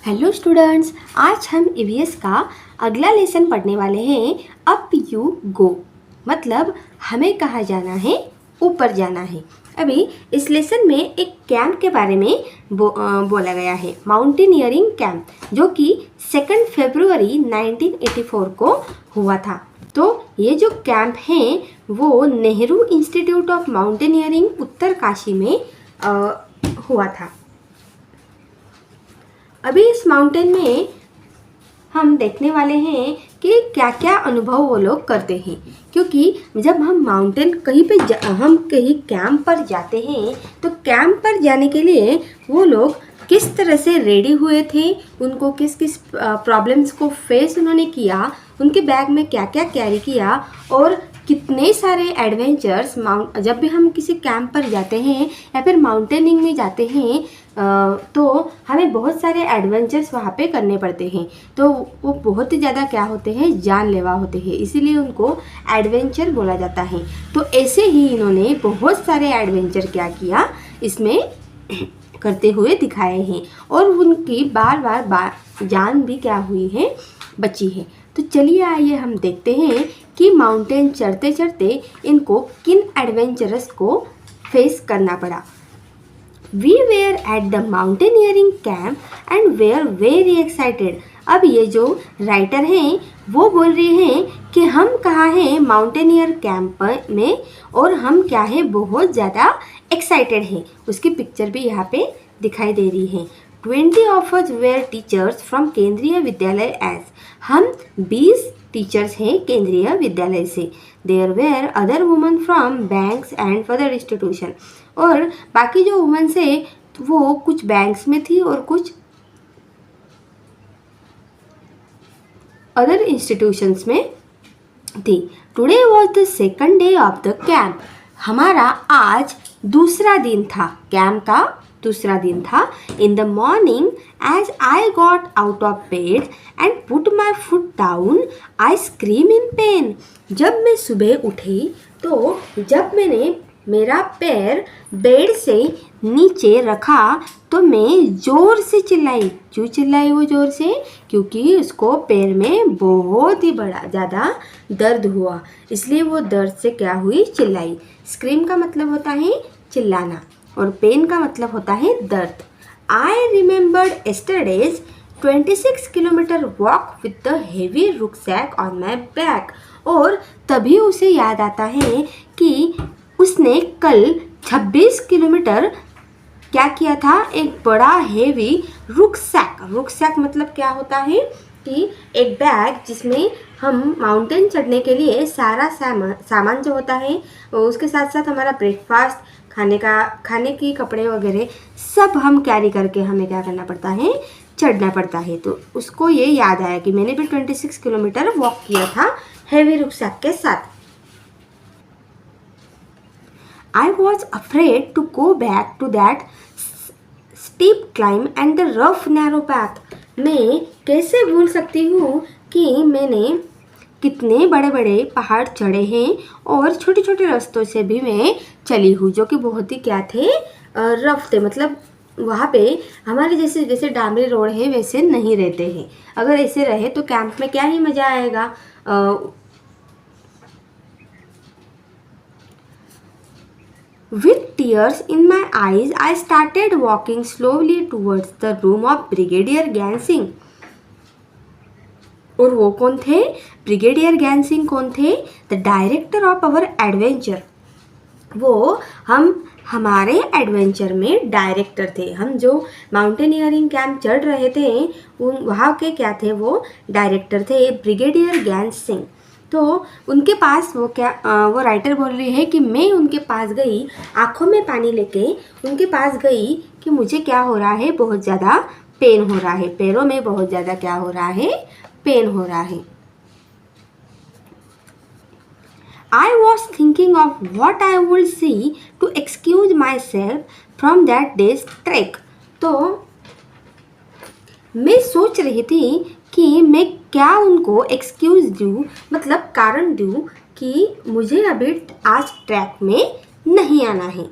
Hello students, आज हम EVS का अगला लेसन पढ़ने वाले हैं। अप यू गो मतलब हमें कहाँ जाना है, ऊपर जाना है। अभी इस लेसन में एक कैंप के बारे में बोला गया है, माउंटेनियरिंग कैंप, जो कि 2 फरवरी 1984 को हुआ था। तो ये जो कैंप है वो Nehru institute of mountaineering Uttarkashi में हुआ था। अभी इस माउंटेन में हम देखने वाले हैं कि क्या क्या अनुभव वो लोग करते हैं, क्योंकि जब हम माउंटेन हम कहीं कैंप पर जाते हैं तो कैंप पर जाने के लिए वो लोग किस तरह से रेडी हुए थे, उनको किस किस प्रॉब्लम्स को फेस उन्होंने किया, उनके बैग में क्या क्या कैरी किया और कितने सारे एडवेंचर्स जब भी हम किसी कैंप पर जाते हैं या फिर माउंटेनिंग में जाते हैं तो हमें बहुत सारे एडवेंचर्स वहाँ पे करने पड़ते हैं। तो वो बहुत ही ज़्यादा क्या होते हैं, जानलेवा होते हैं, इसीलिए उनको एडवेंचर बोला जाता है। तो ऐसे ही इन्होंने बहुत सारे एडवेंचर क्या किया इसमें करते हुए दिखाए हैं और उनकी बार बार जान भी क्या हुई है, बची है। तो चलिए आइए हम देखते हैं कि माउंटेन चढ़ते चढ़ते इनको किन एडवेंचरस को फेस करना पड़ा। We were at the mountaineering camp and were very excited। अब ये जो राइटर हैं वो बोल रहे हैं कि हम कहाँ हैं, माउंटेनियर कैंप में, और हम क्या है, बहुत ज़्यादा एक्साइटेड हैं। उसकी पिक्चर भी यहाँ पे दिखाई दे रही है। 20 of us were teachers from केंद्रीय विद्यालय एस। हम 20 टीचर्स हैं केंद्रीय विद्यालय से। There were other woman from banks and further institution. और बाकी जो वुमेन्स है वो कुछ बैंक्स में थी और कुछ अदर इंस्टीट्यूशंस में थी। Today was the second day of the camp. हमारा आज दूसरा दिन था, कैंप का दूसरा दिन था। In the morning as I got out of bed and put my foot down I scream in pain. जब मैं सुबह उठी तो जब मैंने मेरा पैर बेड से नीचे रखा तो मैं ज़ोर से चिल्लाई। क्यों चिल्लाई वो ज़ोर से? क्योंकि उसको पैर में बहुत ही बड़ा ज़्यादा दर्द हुआ, इसलिए वो दर्द से क्या हुई, चिल्लाई। स्क्रीम का मतलब होता है चिल्लाना और पेन का मतलब होता है दर्द। I remembered yesterday's 26 kilometre walk with the heavy rucksack on my back. और तभी उसे याद आता है कि उसने कल 26 किलोमीटर क्या किया था, एक बड़ा हेवी रुकसैक मतलब क्या होता है कि एक बैग जिसमें हम माउंटेन चढ़ने के लिए सारा सामान जो होता है, उसके साथ साथ हमारा ब्रेकफास्ट, खाने की कपड़े वगैरह सब हम कैरी करके हमें क्या करना पड़ता है, चढ़ना पड़ता है। तो उसको ये याद आया कि मैंने भी 26 किलोमीटर वॉक किया था हेवी रुकसैक के साथ। I was afraid to go back to that steep climb and the rough narrow path। मैं कैसे भूल सकती हूँ कि मैंने कितने बड़े बड़े पहाड़ चढ़े हैं और छोटे छोटे रास्तों से भी मैं चली हूँ, जो कि बहुत ही क्या थे, रफ थे। मतलब वहाँ पे हमारे जैसे डामरी रोड है वैसे नहीं रहते हैं। अगर ऐसे रहे तो कैंप में क्या ही मज़ा आएगा। With tears in my eyes, I started walking slowly towards the room of Brigadier Gansing। और वो कौन थे? ब्रिगेडियर गैनसिंग कौन थे? The director of our adventure. वो हमारे एडवेंचर में डायरेक्टर थे। हम जो माउंटेनियरिंग कैंप चढ़ रहे थे वहाँ के क्या थे, वो डायरेक्टर थे, ब्रिगेडियर गैनसिंग। तो उनके पास वो राइटर बोल रही है कि मैं उनके पास गई, आँखों में पानी लेके उनके पास गई कि मुझे क्या हो रहा है, बहुत ज़्यादा पेन हो रहा है, पैरों में बहुत ज़्यादा क्या हो रहा है, पेन हो रहा है। I was thinking of what I would see to excuse myself from that day's trek। तो मैं सोच रही थी कि मैं क्या उनको एक्सक्यूज़ दूँ, मतलब कारण दूँ कि मुझे अभी आज ट्रैक में नहीं आना है।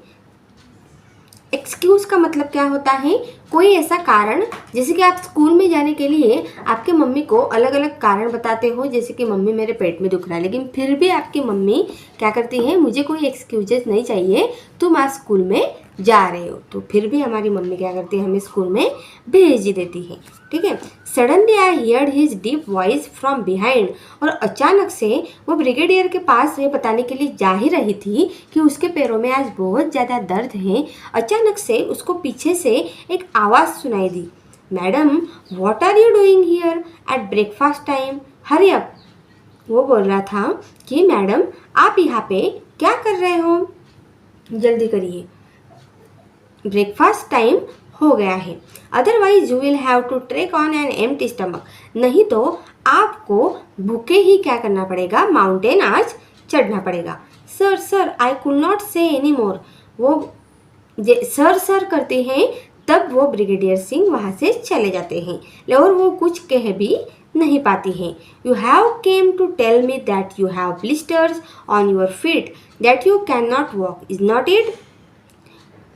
एक्सक्यूज़ का मतलब क्या होता है, कोई ऐसा कारण, जैसे कि आप स्कूल में जाने के लिए आपके मम्मी को अलग अलग कारण बताते हो, जैसे कि मम्मी मेरे पेट में दुख रहा है, लेकिन फिर भी आपकी मम्मी क्या करती है, मुझे कोई एक्सक्यूजेस नहीं चाहिए, तुम आज स्कूल में जा रहे हो, तो फिर भी हमारी मम्मी क्या करती है, हमें स्कूल में भेज ही देती है। ठीक है। Suddenly I heard his deep voice from behind, और अचानक से वो ब्रिगेडियर के पास ये बताने के लिए जा ही रही थी कि उसके पैरों में आज बहुत ज़्यादा दर्द है। अचानक से उसको पीछे से एक आवाज़ सुनाई दी, madam what are you doing here at breakfast time, hurry up. वो बोल रहा था कि मैडम आप यहाँ पे क्या कर रहे हो, जल्दी करिए, ब्रेकफास्ट टाइम हो गया है, otherwise you will have to trek on an empty stomach, नहीं तो आपको भूखे ही क्या करना पड़ेगा, माउंटेन आज चढ़ना पड़ेगा। Sir sir I could not से एनी मोर, वो सर सर करते हैं, तब वो ब्रिगेडियर सिंह वहाँ से चले जाते हैं और वो कुछ कह भी नहीं पाती हैं। You have came to tell me that you have blisters on your feet that you can not walk, is not it.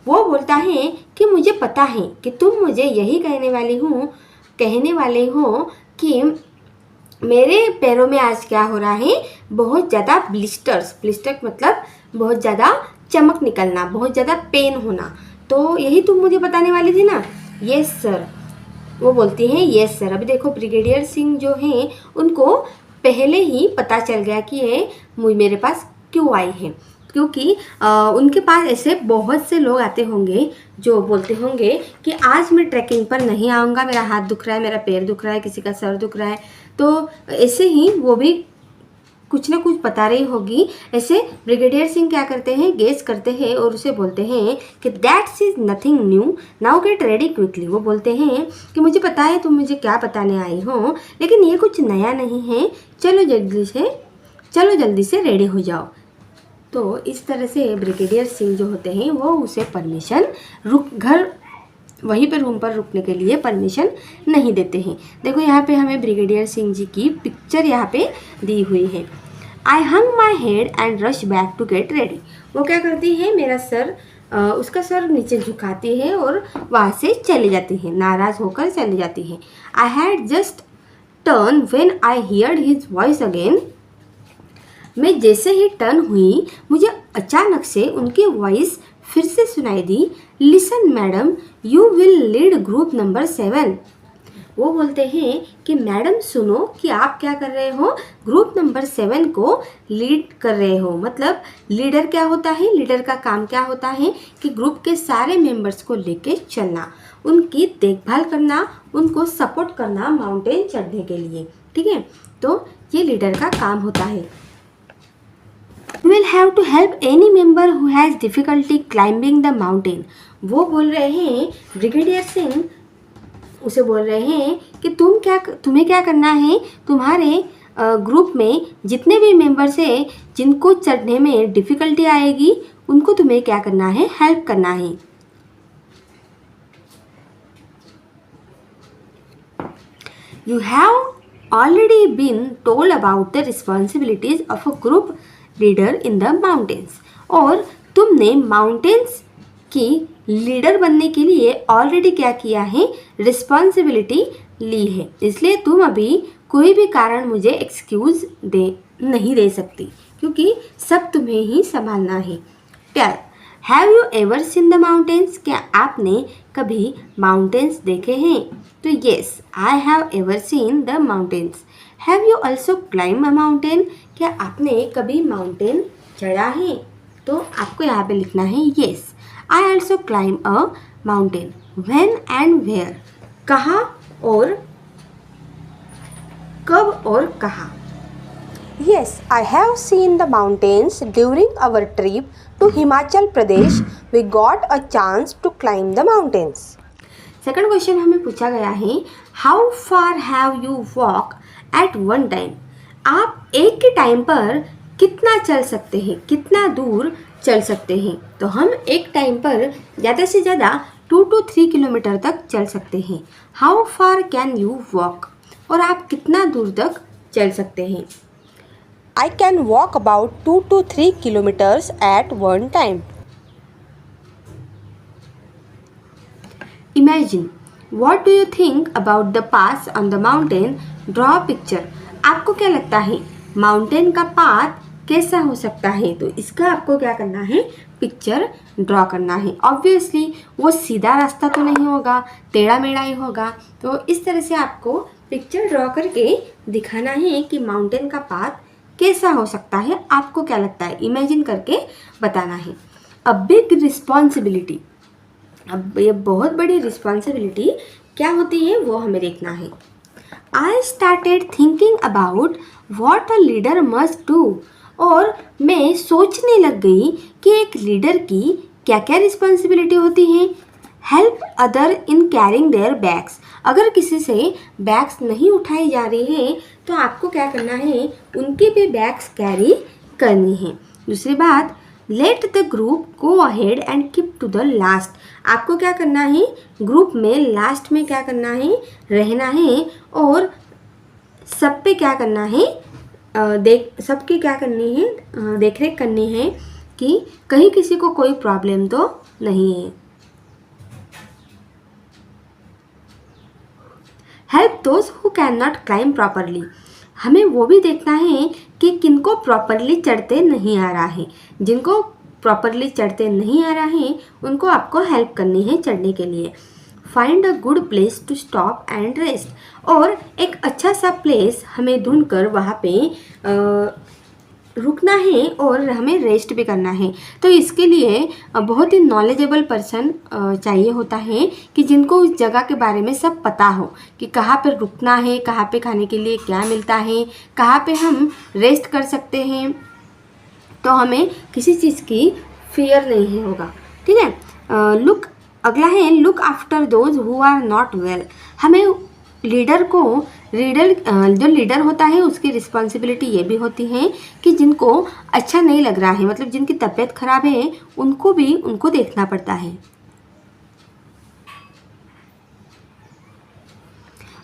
वो बोलता है कि मुझे पता है कि तुम मुझे यही कहने वाले हो कि मेरे पैरों में आज क्या हो रहा है, बहुत ज़्यादा ब्लिस्टर्स, ब्लिस्टर मतलब बहुत ज़्यादा चमक निकलना, बहुत ज़्यादा पेन होना, तो यही तुम मुझे बताने वाली थी ना। यस सर, वो बोलती हैं यस सर। अभी देखो ब्रिगेडियर सिंह जो हैं उनको पहले ही पता चल गया कि ये मेरे पास क्यों आई है, क्योंकि उनके पास ऐसे बहुत से लोग आते होंगे जो बोलते होंगे कि आज मैं ट्रैकिंग पर नहीं आऊँगा, मेरा हाथ दुख रहा है, मेरा पैर दुख रहा है, किसी का सर दुख रहा है, तो ऐसे ही वो भी कुछ ना कुछ बता रही होगी। ऐसे ब्रिगेडियर सिंह क्या करते हैं, गेस करते हैं और उसे बोलते हैं कि that's is nothing new, now get ready quickly. वो बोलते हैं कि मुझे पता है तुम मुझे क्या बताने आई हो, लेकिन ये कुछ नया नहीं है, चलो जल्दी से रेडी हो जाओ। तो इस तरह से ब्रिगेडियर सिंह जो होते हैं वो उसे परमिशन वहीं पर रूम पर रुकने के लिए परमिशन नहीं देते हैं। देखो यहाँ पे हमें ब्रिगेडियर सिंह जी की पिक्चर यहाँ पे दी हुई है। I hung my head and rush back to get ready. वो क्या करती है, मेरा सर उसका सर नीचे झुकाती है और वहाँ से चले जाती है, नाराज़ होकर चली जाती है। I had just turn when I heard his voice again. मैं जैसे ही टर्न हुई मुझे अचानक से उनकी वॉइस फिर से सुनाई दी, listen madam you will lead group number 7। वो बोलते हैं कि मैडम सुनो कि आप क्या कर रहे हो, ग्रुप नंबर 7 को लीड कर रहे हो। मतलब लीडर क्या होता है, लीडर का काम क्या होता है कि ग्रुप के सारे मेंबर्स को लेके चलना, उनकी देखभाल करना, उनको सपोर्ट करना माउंटेन चढ़ने के लिए। ठीक है, तो ये लीडर का काम होता है। You will have to help any member who has difficulty climbing the mountain। वो बोल रहे हैं, ब्रिगेडियर सिंह उसे बोल रहे हैं कि तुम्हें क्या करना है, तुम्हारे ग्रुप में जितने भी मेंबर्स हैं जिनको चढ़ने में डिफ़िकल्टी आएगी उनको तुम्हें क्या करना है, हेल्प करना है। You have already been told about the responsibilities of a group leader in the mountains. और तुमने माउंटेन्स की लीडर बनने के लिए ऑलरेडी क्या किया है, रिस्पॉन्सिबिलिटी ली है, इसलिए तुम अभी कोई भी कारण मुझे एक्सक्यूज़ नहीं दे सकती, क्योंकि सब तुम्हें ही संभालना है। Tell have you ever seen the mountains, क्या आपने कभी माउंटेन्स देखे हैं? तो yes I have ever seen the mountains. Have you also climb a mountain, क्या आपने कभी माउंटेन चढ़ा है? तो आपको यहाँ पे लिखना है yes I also climb a mountain. When and where, कहाँ और कब और कहाँ। Yes I have seen the mountains during our trip to Himachal Pradesh, we got a chance to climb the mountains. Second question हमें पूछा गया है, how far have you walk at one time. आप एक के टाइम पर कितना चल सकते हैं, कितना दूर चल सकते हैं? तो हम एक टाइम पर ज़्यादा से ज़्यादा 2 to 3 किलोमीटर तक चल सकते हैं। How far can you walk, और आप कितना दूर तक चल सकते हैं? I can walk about 2 to 3 kilometres at one time. Imagine, what do you think about the path on the mountain, draw picture. आपको क्या लगता है माउंटेन का पाथ कैसा हो सकता है? तो इसका आपको क्या करना है, पिक्चर ड्रॉ करना है। ऑब्वियसली वो सीधा रास्ता तो नहीं होगा, टेढ़ा मेढ़ा ही होगा। तो इस तरह से आपको पिक्चर ड्रॉ करके दिखाना है कि माउंटेन का पाथ कैसा हो सकता है। आपको क्या लगता है, इमेजिन करके बताना है। अ बिग रिस्पॉन्सिबिलिटी, अब ये बहुत बड़ी रिस्पॉन्सिबिलिटी क्या होती है वो हमें देखना है। आई started thinking about what a leader must do, और मैं सोचने लग गई कि एक लीडर की क्या क्या रिस्पॉन्सिबिलिटी होती है। Help other in carrying there bags, अगर किसी से बैग्स नहीं उठाई जा रही हैं तो आपको क्या करना है, उनके भी बैग्स कैरी करनी है। दूसरी बात, let the group go ahead and keep to the last, आपको क्या करना है, ग्रुप में लास्ट में क्या करना है, रहना है और सब पे क्या करना है, सबकी क्या करनी है, देख रेख करनी है कि कहीं किसी को कोई प्रॉब्लम तो नहीं है। Help those who can not climb properly, हमें वो भी देखना है कि किनको प्रॉपरली चढ़ते नहीं आ रहा है। जिनको प्रॉपरली चढ़ते नहीं आ रहा है उनको आपको हेल्प करनी है चढ़ने के लिए। Find a good place to stop and rest, और एक अच्छा सा प्लेस हमें ढूंढकर वहाँ पे रुकना है और हमें रेस्ट भी करना है। तो इसके लिए बहुत ही नॉलेजेबल पर्सन चाहिए होता है कि जिनको उस जगह के बारे में सब पता हो कि कहाँ पर रुकना है, कहाँ पे खाने के लिए क्या मिलता है, कहाँ पे हम रेस्ट कर सकते हैं, तो हमें किसी चीज़ की फियर नहीं होगा। ठीक है। लुक, अगला है look after those who are not well, हमें लीडर को जो लीडर होता है उसकी रिस्पॉन्सिबिलिटी ये भी होती है कि जिनको अच्छा नहीं लग रहा है, मतलब जिनकी तबीयत खराब है, उनको देखना पड़ता है।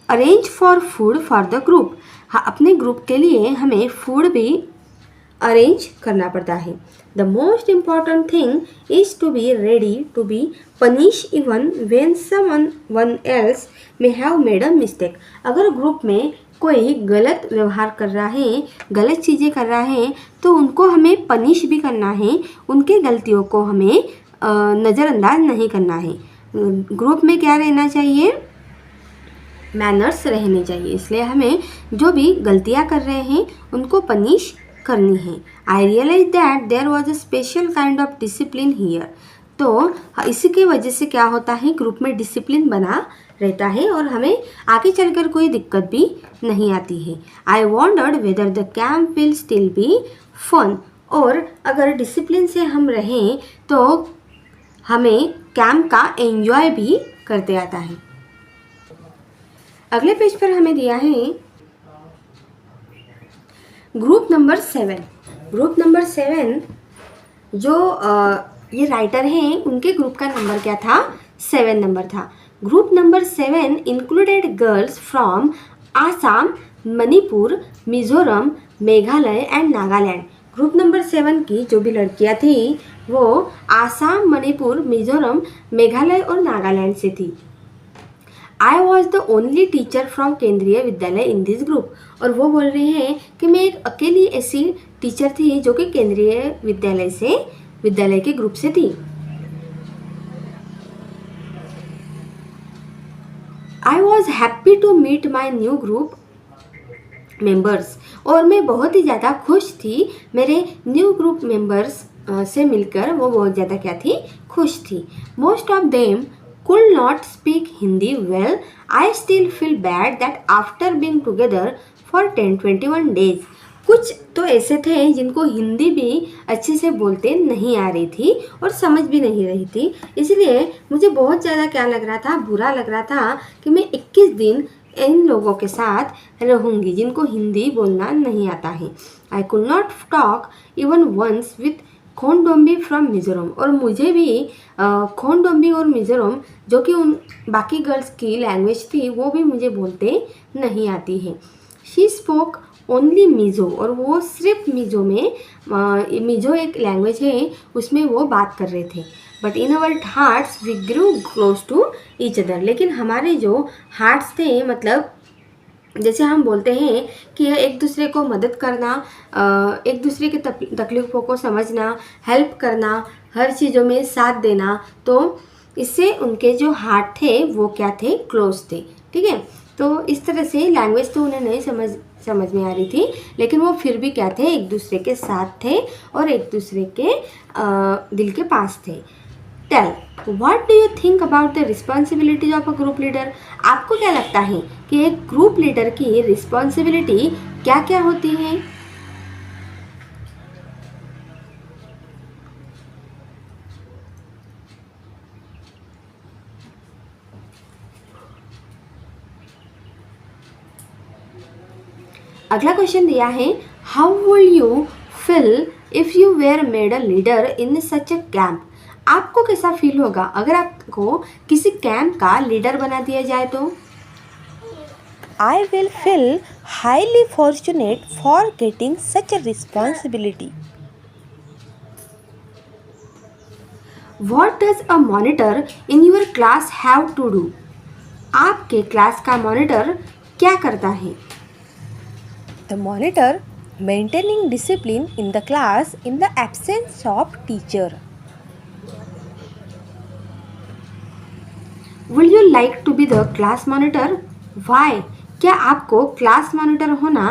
Arrange for food for the group, हाँ अपने ग्रुप के लिए हमें फूड भी अरेंज करना पड़ता है। The most important thing is to be ready to be punish even when someone else may have made a mistake, अगर ग्रुप में कोई गलत व्यवहार कर रहा है, गलत चीज़ें कर रहा है, तो उनको हमें पनिश भी करना है, उनके गलतियों को हमें नज़रअंदाज नहीं करना है। ग्रुप में क्या रहना चाहिए, मैनर्स रहने चाहिए, इसलिए हमें जो भी गलतियाँ कर रहे हैं उनको पनिश करनी है। I realise that there was a special kind of discipline here, तो इसी की वजह से क्या होता है, ग्रुप में डिसिप्लिन बना रहता है और हमें आगे चलकर कोई दिक्कत भी नहीं आती है। I wondered whether the camp will still be fun, और अगर डिसिप्लिन से हम रहें तो हमें कैंप का एंजॉय भी करते आता है। अगले पेज पर हमें दिया है ग्रुप नंबर 7। ग्रुप नंबर 7 जो ये राइटर हैं उनके ग्रुप का नंबर क्या था, 7 नंबर था। Group number 7 included girls from Assam, Manipur, Mizoram, Meghalaya and Nagaland. Group number 7 की जो भी लड़कियां थी वो आसाम, मणिपुर, मिजोरम, मेघालय और नागालैंड से थी। I was the only teacher from केंद्रीय विद्यालय इन दिस ग्रुप, और वो बोल रहे हैं कि मैं एक अकेली ऐसी टीचर थी जो कि केंद्रीय विद्यालय के ग्रुप से थी। I was happy to meet my new group members, और मैं बहुत ही ज़्यादा खुश थी मेरे न्यू ग्रुप मेंबर्स से मिलकर, वो बहुत ज़्यादा क्या थी, खुश थी। Most of them could not speak Hindi well. I still feel bad that after being together for 10-21 days, कुछ तो ऐसे थे जिनको हिंदी भी अच्छे से बोलते नहीं आ रही थी और समझ भी नहीं रही थी, इसलिए मुझे बहुत ज़्यादा क्या लग रहा था, बुरा लग रहा था कि मैं 21 दिन इन लोगों के साथ रहूँगी जिनको हिंदी बोलना नहीं आता है। I could not talk even once with Khondombi from Mizoram, और मुझे भी खोनडोम्बी और मिज़ोरम जो कि उन बाकी गर्ल्स की लैंग्वेज थी वो भी मुझे बोलते नहीं आती है। शी स्पोक ओनली मिज़ो, और वो सिर्फ मिज़ो में, मिज़ो एक लैंग्वेज है उसमें वो बात कर रहे थे। But in our hearts we grew close to each other, लेकिन हमारे जो हार्ट्स थे, मतलब जैसे हम बोलते हैं कि एक दूसरे को मदद करना, एक दूसरे की तकलीफ़ों को समझना, हेल्प करना, हर चीज़ों में साथ देना, तो इससे उनके जो हार्ट थे वो क्या थे, क्लोज थे। ठीक है, तो इस तरह से लैंग्वेज तो उन्हें नहीं समझ में आ रही थी, लेकिन वो फिर भी क्या थे, एक दूसरे के साथ थे और एक दूसरे के दिल के पास थे। Tell, what do you think about the responsibilities of a group leader? आपको क्या लगता है कि एक ग्रुप लीडर की रिस्पॉन्सिबिलिटी क्या क्या होती है? अगला क्वेश्चन दिया है, how will you feel if you were made a leader in such a camp? आपको कैसा फील होगा अगर आपको किसी कैंप का लीडर बना दिया जाए तो? I will feel highly fortunate for getting such a responsibility. What does a monitor in your class have to do? आपके क्लास का मॉनिटर क्या करता है? The monitor maintaining discipline in the class in the absence of teacher. Will you like to be the class monitor? Why? क्या आपको class monitor होना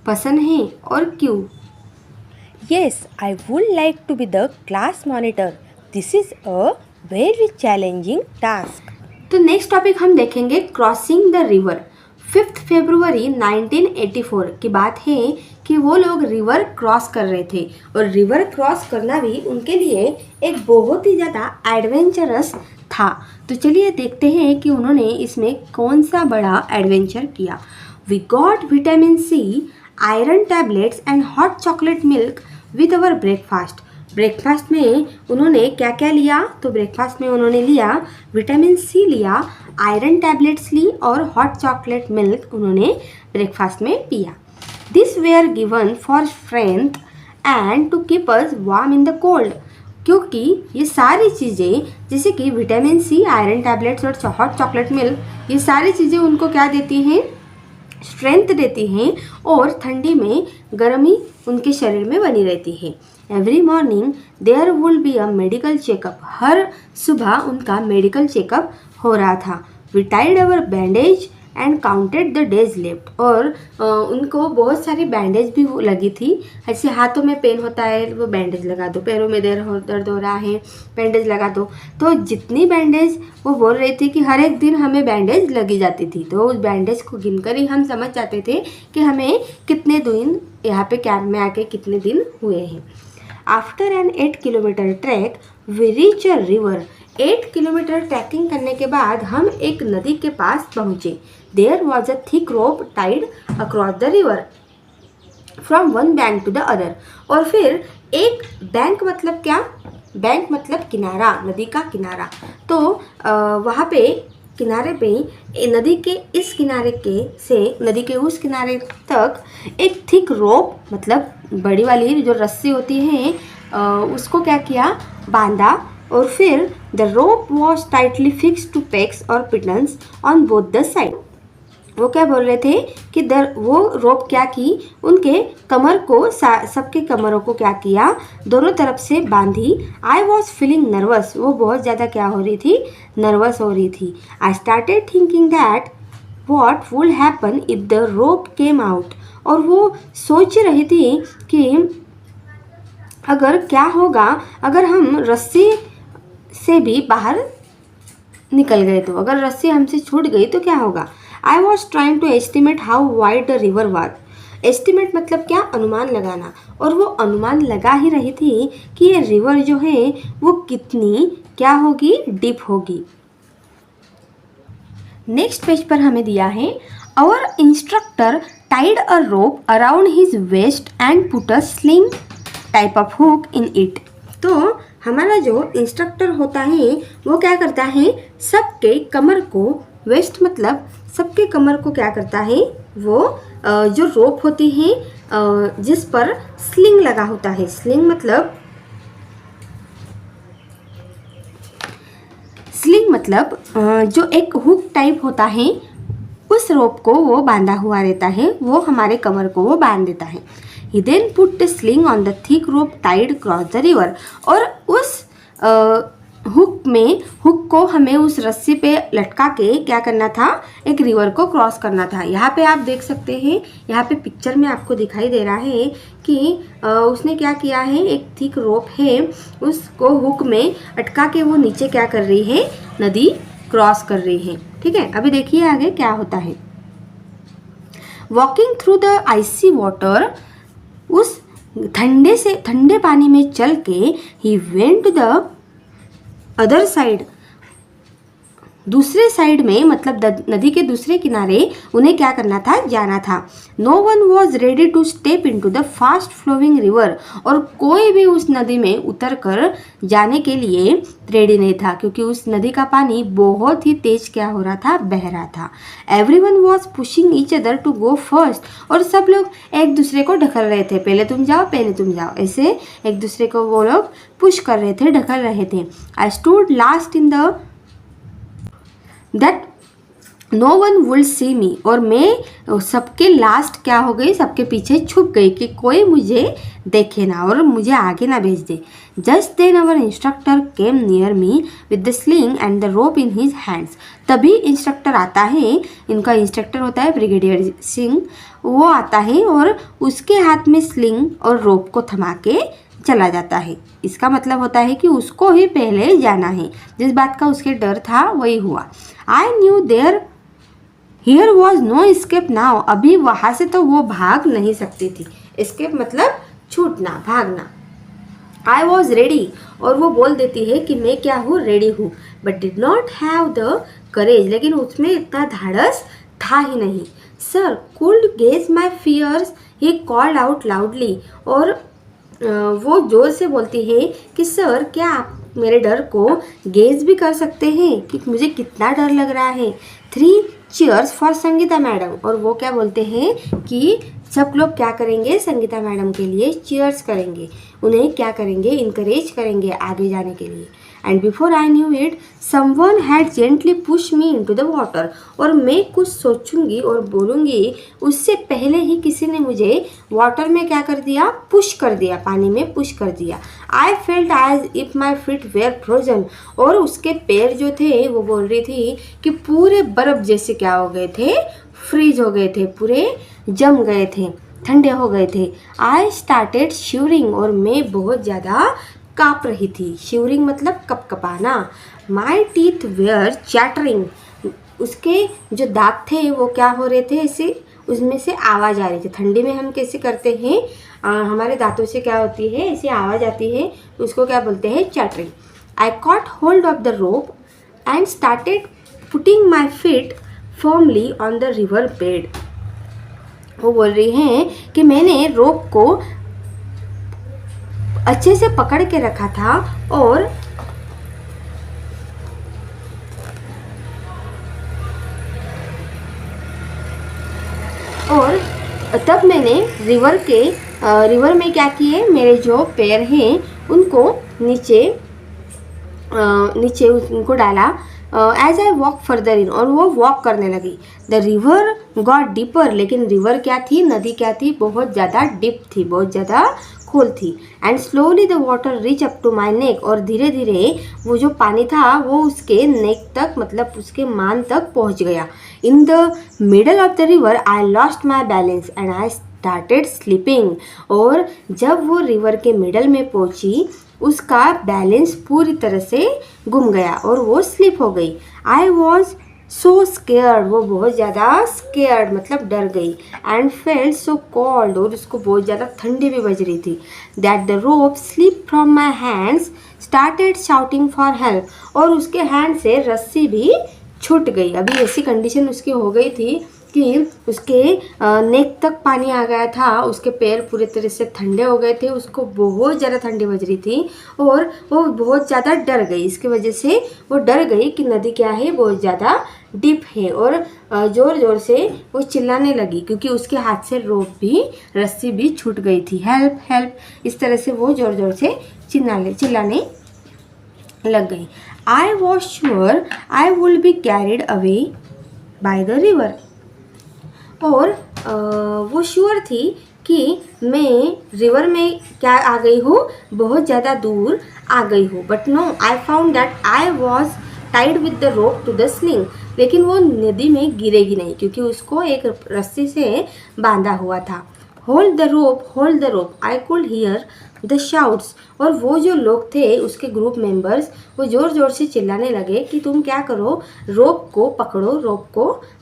पसंद है और क्यों? Yes, I would like to be the class monitor. This is a very challenging task. तो next topic हम देखेंगे क्रॉसिंग द रिवर। 5 फरवरी 1984 की बात है कि वो लोग रिवर क्रॉस कर रहे थे, और रिवर क्रॉस करना भी उनके लिए एक बहुत ही ज़्यादा एडवेंचरस था। तो चलिए देखते हैं कि उन्होंने इसमें कौन सा बड़ा एडवेंचर किया। We got vitamin C, iron tablets and hot chocolate milk with our breakfast. Breakfast में उन्होंने क्या क्या लिया? तो ब्रेकफास्ट में उन्होंने लिया विटामिन सी लिया, आयरन टैबलेट्स ली और हॉट चॉकलेट मिल्क उन्होंने ब्रेकफास्ट में पिया। This were given for strength and to keep us warm in the cold. क्योंकि ये सारी चीज़ें जैसे कि विटामिन सी, आयरन टैबलेट्स और हॉट चॉकलेट मिल्क, ये सारी चीज़ें उनको क्या देती हैं? स्ट्रेंथ देती हैं और ठंडी में गर्मी उनके शरीर में बनी रहती है। Every morning there will be a medical checkup. हर सुबह उनका मेडिकल चेकअप हो रहा था। We tied our bandage and counted the days left. और उनको बहुत सारी बैंडेज भी लगी थी। ऐसे हाथों में पेन होता है वो बैंडेज लगा दो, पैरों में दर्द हो रहा है बैंडेज लगा दो। तो जितनी बैंडेज वो बोल रही थी कि हर एक दिन हमें बैंडेज लगी जाती थी, तो उस बैंडेज को गिनकर ही हम समझ जाते थे कि हमें कितने दिन यहाँ पे कैंप में आके कितने दिन हुए हैं। After an 8 kilometer track we reach a river. 8 kilometer trekking करने के बाद हम एक नदी के पास पहुँचे। There was a thick rope tied across the river from one bank to the other. और फिर एक बैंक मतलब क्या? बैंक मतलब किनारा, नदी का किनारा। तो वहाँ पे किनारे पे नदी के इस किनारे के से नदी के उस किनारे तक एक थिक रोप मतलब बड़ी वाली जो रस्सी होती है उसको क्या किया? बांधा। और फिर the rope was tightly fixed to pegs और pitons on both the side. वो क्या बोल रहे थे कि वो रोप क्या की? उनके कमर को, सबके कमरों को क्या किया? दोनों तरफ से बांधी। I was feeling nervous. वो बहुत ज़्यादा क्या हो रही थी? नर्वस हो रही थी। I started thinking that what would happen if the rope came out. और वो सोच रही थी कि अगर क्या होगा अगर हम रस्सी से भी बाहर निकल गए तो, अगर रस्सी हमसे छूट गई तो क्या होगा? I was trying to estimate how wide the river was. Estimate मतलब क्या? अनुमान लगाना। और वो अनुमान लगा ही रही थी कि ये रिवर जो है वो कितनी क्या होगी? डीप होगी। नेक्स्ट पेज पर हमें दिया है, our instructor tied a rope around his waist and put a sling type of hook in it. तो हमारा जो इंस्ट्रक्टर होता है वो क्या करता है? सबके कमर को, वेस्ट मतलब सबके कमर को क्या करता है? वो जो रोप होती है जिस पर स्लिंग लगा होता है। स्लिंग मतलब जो एक हुक टाइप होता है, उस रोप को वो बांधा हुआ रहता है, वो हमारे कमर को वो बांध देता है। He then put the sling on the thick rope tied across the river। और उस हुक को हमें उस रस्सी पे लटका के क्या करना था, एक रिवर को क्रॉस करना था। यहाँ पे आप देख सकते हैं, यहाँ पे पिक्चर में आपको दिखाई दे रहा है कि उसने क्या किया है, एक थिक रोप है, उसको हुक में अटका के वो नीचे क्या कर रही है, नदी क्रॉस कर रही है। ठीक है, अभी देखिए आगे क्या होता है। Walking through the icy water, उस ठंडे पानी में चल के ही went to the other side, दूसरे साइड में मतलब नदी के दूसरे किनारे उन्हें क्या करना था, जाना था। No one was ready to step into the fast flowing river. और कोई भी उस नदी में उतर कर जाने के लिए रेडी नहीं था, क्योंकि उस नदी का पानी बहुत ही तेज क्या हो रहा था, बह रहा था। Everyone was pushing each other to go first. और सब लोग एक दूसरे को ढकल रहे थे, पहले तुम जाओ, पहले तुम जाओ, ऐसे एक दूसरे को वो लोग पुश कर रहे थे, ढकल रहे थे। I stood last in the that no one would see me. और मैं सबके लास्ट क्या हो गई, सबके पीछे छुप गई कि कोई मुझे देखे ना और मुझे आगे ना भेज दे। Just then our instructor came near me with the sling and the rope in his hands. तभी इंस्ट्रक्टर आता है, इनका इंस्ट्रक्टर होता है ब्रिगेडियर सिंह, वो आता है और उसके हाथ में स्लिंग और रोप को थमा के चला जाता है। इसका मतलब होता है कि उसको ही पहले जाना है, जिस बात का उसके डर था वही हुआ। I knew here was no escape now. अभी वहाँ से तो वो भाग नहीं सकती थी। एस्केप मतलब छूटना, भागना। आई वॉज रेडी, और वो बोल देती है कि मैं क्या हूँ, रेडी हूँ, but did not have the courage, लेकिन उसमें इतना धाड़स था ही नहीं। Sir could gauge my fears, he called out loudly. और वो जोर से बोलती है कि सर क्या आप मेरे डर को गेज भी कर सकते हैं कि मुझे कितना डर लग रहा है। 3 चीयर्स फॉर संगीता मैडम। और वो क्या बोलते हैं कि सब लोग क्या करेंगे, संगीता मैडम के लिए चीयर्स करेंगे, उन्हें क्या करेंगे, इनकरेज करेंगे आगे जाने के लिए। And before I knew it someone had gently push me into the water. और मैं कुछ सोचूंगी और बोलूँगी उससे पहले ही किसी ने मुझे वाटर में क्या कर दिया, पुश कर दिया, पानी में पुश कर दिया। I felt as if my feet were frozen. और उसके पैर जो थे, वो बोल रही थी कि पूरे बर्फ़ जैसे क्या हो गए थे, फ्रीज हो गए थे, पूरे जम गए थे, ठंडे हो गए थे। I started shivering. और मैं बहुत ज़्यादा काँप रही थी। शिवरिंग मतलब कपकपाना। My teeth were chattering. उसके जो दांत थे वो क्या हो रहे थे, ऐसे उसमें से आवाज़ आ रही थी। ठंडी में हम कैसे करते हैं, हमारे दांतों से क्या होती है, ऐसी आवाज़ आती है, तो उसको क्या बोलते हैं, chattering. I cot hold of the rope and started putting my feet firmly on the river bed. वो बोल रही हैं कि मैंने रोप को अच्छे से पकड़ के रखा था और तब मैंने रिवर में क्या किए, मेरे जो पैर हैं उनको नीचे उनको डाला। As I walk further in, और वो वॉक करने लगी। द रिवर गॉट डीपर, लेकिन रिवर क्या थी, नदी क्या थी, बहुत ज़्यादा डीप थी, बहुत ज़्यादा खोल थी। And slowly the water reach up to my neck, और धीरे धीरे वो जो पानी था वो उसके नेक तक, मतलब उसके मान तक पहुंच गया। In the middle of the river I lost my balance and I started sleeping. और जब वो रिवर के मिडल में पहुंची, उसका बैलेंस पूरी तरह से गुम गया और वो स्लिप हो गई। आई वॉज सो स्केयर्ड, वो बहुत ज़्यादा स्केयर्ड मतलब डर गई। एंड फेल्ट सो कोल्ड, और उसको बहुत ज़्यादा ठंडी भी बज रही थी। That the rope slip from my hands, started shouting for help, और उसके हैंड से रस्सी भी छूट गई। अभी ऐसी कंडीशन उसकी हो गई थी कि उसके नेक तक पानी आ गया था, उसके पैर पूरे तरह से ठंडे हो गए थे, उसको बहुत ज़्यादा ठंडी बज रही थी और वो बहुत ज़्यादा डर गई। इसकी वजह से वो डर गई कि नदी क्या है, बहुत ज़्यादा डीप है और ज़ोर ज़ोर से वो चिल्लाने लगी क्योंकि उसके हाथ से रस्सी भी छूट गई थी। हेल्प हेल्प, इस तरह से वो ज़ोर ज़ोर से चिल्लाने लग गई। I was sure I would be carried away by the river, और वो श्योर थी कि मैं रिवर में क्या आ गई हूँ, बहुत ज़्यादा दूर आ गई हूँ। But no, I found that I was tied with the rope to the sling, लेकिन वो नदी में गिरेगी नहीं क्योंकि उसको एक रस्सी से बांधा हुआ था। Hold the rope, I could hear the shouts, और वो जो लोग थे उसके ग्रुप मेंबर्स, वो ज़ोर ज़ोर से चिल्लाने लगे कि तुम क्या करो, रोप को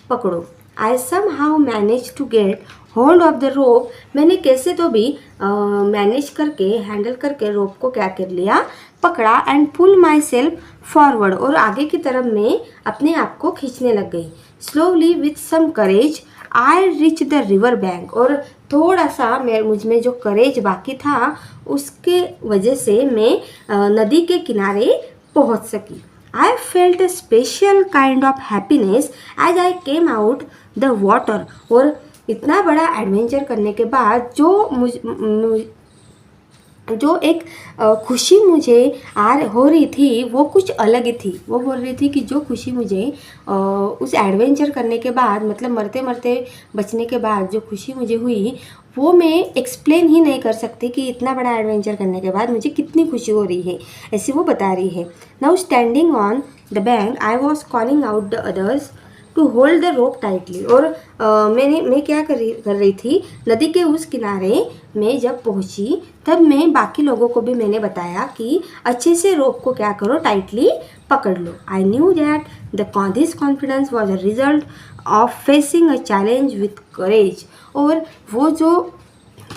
पकड़ो। I somehow managed to get hold of the rope, मैंने कैसे तो भी मैनेज करके, हैंडल करके रोप को क्या कर लिया, पकड़ा। And pull myself forward, और आगे की तरफ मैं अपने आप को खींचने लग गई। Slowly with some courage I reach the river bank, और थोड़ा सा मुझ में जो करेज बाकी था उसके वजह से मैं नदी के किनारे पहुंच सकी। I felt a special kind of happiness as I came out the water, और इतना बड़ा एडवेंचर करने के बाद जो एक खुशी मुझे हो रही थी वो कुछ अलग ही थी। वो बोल रही थी कि जो खुशी मुझे उस एडवेंचर करने के बाद, मतलब मरते मरते बचने के बाद जो खुशी मुझे हुई वो मैं एक्सप्लेन ही नहीं कर सकती कि इतना बड़ा एडवेंचर करने के बाद मुझे कितनी खुशी हो रही है, ऐसी वो बता रही है। Now standing on the bank I was calling out the others to hold the rope tightly, और मैं क्या कर रही थी, नदी के उस किनारे मैं जब पहुंची तब मैं बाकी लोगों को भी मैंने बताया कि अच्छे से रोप को क्या करो, टाइटली पकड़ लो। I knew that this confidence was a result of facing a challenge with courage, और वो जो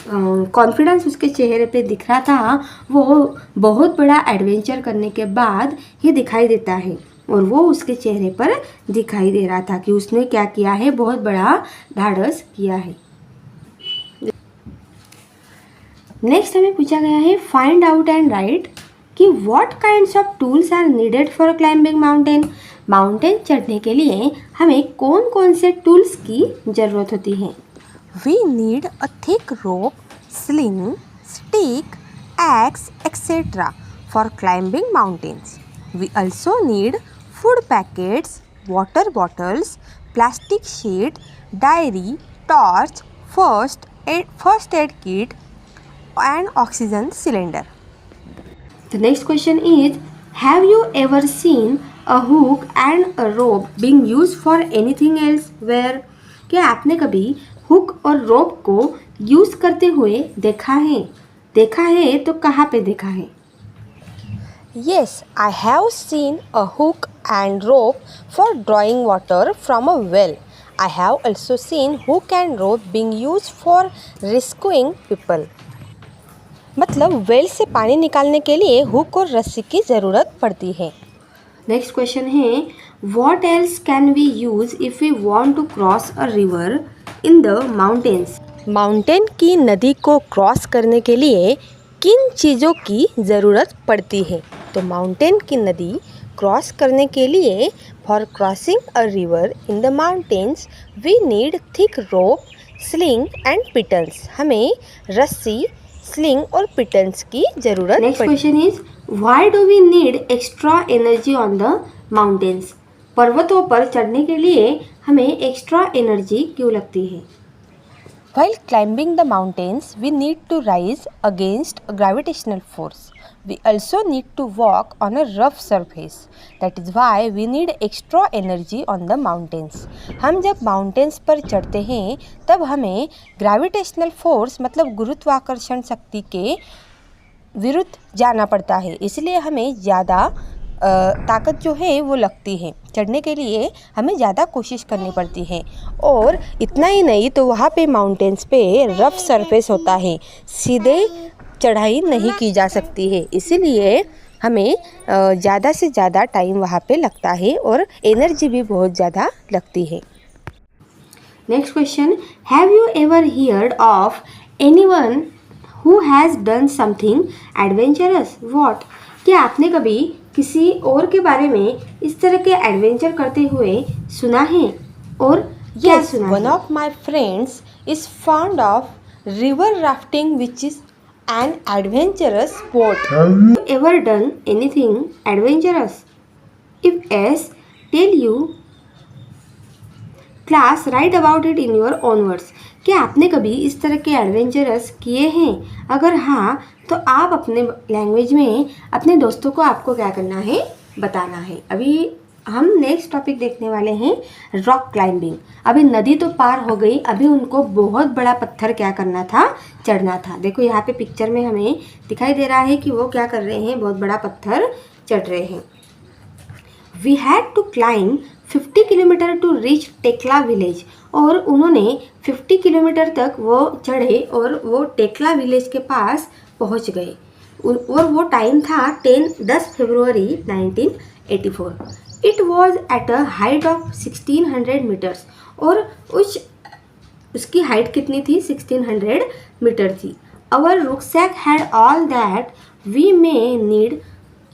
कॉन्फिडेंस उसके चेहरे पे दिख रहा था वो बहुत बड़ा एडवेंचर करने के बाद ही दिखाई देता है, और वो उसके चेहरे पर दिखाई दे रहा था कि उसने क्या किया है, बहुत बड़ा ढाढ़स किया है। नेक्स्ट हमें पूछा गया है फाइंड आउट एंड राइट कि what kinds of tools are needed for climbing mountain. Mountain चढ़ने के लिए हमें कौन कौन से टूल्स की ज़रूरत होती है। We need a thick rope, sling, stick, axe, etc. for climbing mountains. We also need food packets, water bottles, plastic sheet, diary, torch, first aid kit, and oxygen cylinder. The next question is, have you ever seen a hook and a rope being used for anything else? Where? क्या आपने कभी hook और रोप को use करते हुए देखा है तो कहाँ पे देखा है। Yes, I have seen a hook and rope for drawing water from a well. I have also seen hook and rope being used for rescuing people. मतलब वेल से पानी निकालने के लिए हुक और रस्सी की ज़रूरत पड़ती है। नेक्स्ट क्वेश्चन है what else can we use if we want to cross a river in the mountains. Mountain की नदी को क्रॉस करने के लिए किन चीज़ों की ज़रूरत पड़ती है। तो माउंटेन की नदी क्रॉस करने के लिए for crossing a river in the mountains we need thick rope, sling and pitons. हमें रस्सी, स्लिंग और पिटन्स की ज़रूरत। Next question is why do we need extra energy on the mountains. पर्वतों पर चढ़ने के लिए हमें एक्स्ट्रा एनर्जी क्यों लगती है। While climbing the mountains, we need to rise against a gravitational force. We also need to walk on a rough surface. That is why we need extra energy on the mountains. हम जब mountains पर चढ़ते हैं तब हमें gravitational force मतलब गुरुत्वाकर्षण शक्ति के विरुद्ध जाना पड़ता है, इसलिए हमें ज़्यादा ताकत जो है वो लगती है। चढ़ने के लिए हमें ज़्यादा कोशिश करनी पड़ती है। और इतना ही नहीं तो वहाँ पे माउंटेन्स पे रफ सरफेस होता है, सीधे चढ़ाई नहीं की जा सकती है, इसीलिए हमें ज़्यादा से ज़्यादा टाइम वहाँ पे लगता है और एनर्जी भी बहुत ज़्यादा लगती है। Next question, have you ever heard of anyone who has done something adventurous? What? क्या आपने कभी किसी और के बारे में इस तरह के एडवेंचर करते हुए सुना है? और क्या Yes, सुना one है? of my friends is fond of river rafting, which is an adventurous sport. Have you ever done anything adventurous? If yes, tell you. Class right about it in your own words. क्या आपने कभी इस तरह के adventurous किए हैं? अगर हाँ, तो आप अपने लैंग्वेज में अपने दोस्तों को आपको क्या करना है, बताना है। अभी हम नेक्स्ट टॉपिक देखने वाले हैं रॉक क्लाइंबिंग। अभी नदी तो पार हो गई, अभी उनको बहुत बड़ा पत्थर क्या करना था, चढ़ना था। देखो यहाँ पे पिक्चर में हमें दिखाई दे रहा है कि वो क्या कर रहे हैं, बहुत बड़ा पत्थर चढ़ रहे हैं। We had to climb 50 kilometre to reach Tekla village. और उन्होंने 50 किलोमीटर तक वो चढ़े और वो टेकला विलेज के पास पहुंच गए। और वो टाइम था 10 फरवरी 1984। It was at a height of 1600 metres. और उसकी हाइट कितनी थी? 1600 मीटर थी। Our rucksack had all that we may need.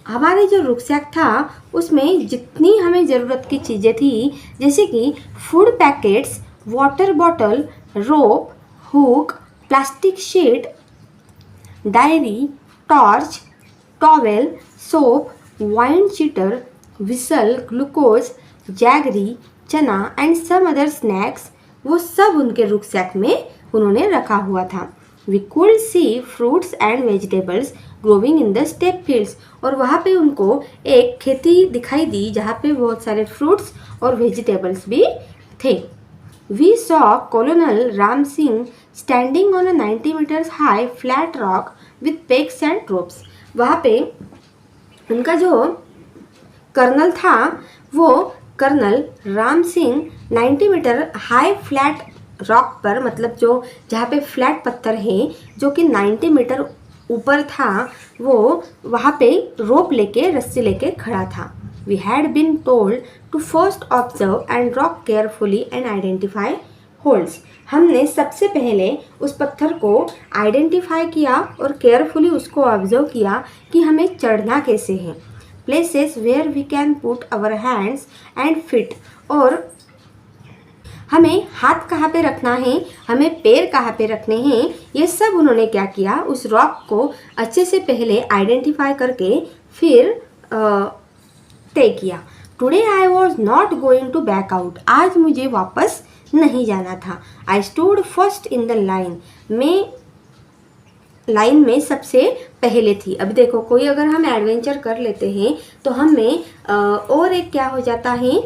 हमारे जो रुकसैक था उसमें जितनी हमें ज़रूरत की चीज़ें थी, जैसे कि food packets, water bottle, rope, hook, plastic sheet, diary, torch, towel, soap, windcheater, whistle, glucose, jaggery, chana and some other snacks, वो सब उनके रुकसैक में उन्होंने रखा हुआ था। We could see fruits and vegetables growing in the step fields. और वहाँ पे उनको एक खेती दिखाई दी जहाँ पे बहुत सारे फ्रूट्स और वेजिटेबल्स भी थे। We saw colonel Ram Singh standing on a 90 meters high flat rock with pegs and ropes. वहाँ पे उनका जो कर्नल था, वो colonel Ram Singh 90 meter high flat rock पर, मतलब जो जहाँ पे फ्लैट पत्थर है जो कि 90 मीटर ऊपर था, वो वहाँ पे रोप लेके, रस्सी लेके खड़ा था। We had been told to first observe and rock carefully and identify holds. हमने सबसे पहले उस पत्थर को आइडेंटिफाई किया और केयरफुली उसको ऑब्जर्व किया कि हमें चढ़ना कैसे है। Places where we can put our hands and feet. और हमें हाथ कहाँ पे रखना है, हमें पैर कहाँ पे रखने हैं, ये सब उन्होंने क्या किया, उस रॉक को अच्छे से पहले आइडेंटिफाई करके फिर तय किया। Today I was not going to back out. आज मुझे वापस नहीं जाना था। I stood first in the line. मैं लाइन में सबसे पहले थी। अभी देखो, कोई अगर हम एडवेंचर कर लेते हैं तो हमें और एक क्या हो जाता है,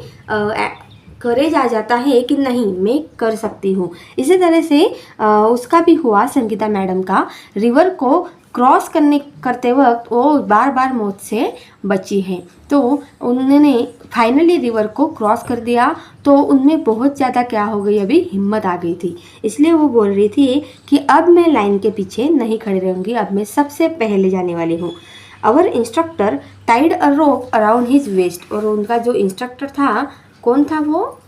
करेज आ जाता है कि नहीं, मैं कर सकती हूँ। इसी तरह से उसका भी हुआ, संगीता मैडम का। रिवर को क्रॉस करते वक्त वो बार बार मौत से बची हैं। तो उन्होंने फाइनली रिवर को क्रॉस कर दिया, तो उनमें बहुत ज़्यादा क्या हो गई, अभी हिम्मत आ गई थी। इसलिए वो बोल रही थी कि अब मैं लाइन के पीछे नहीं खड़ी रहूँगी, अब मैं सबसे पहले जाने वाली हूँ। Our instructor tied a rope around his waist. और उनका जो इंस्ट्रक्टर था, कौन था वो?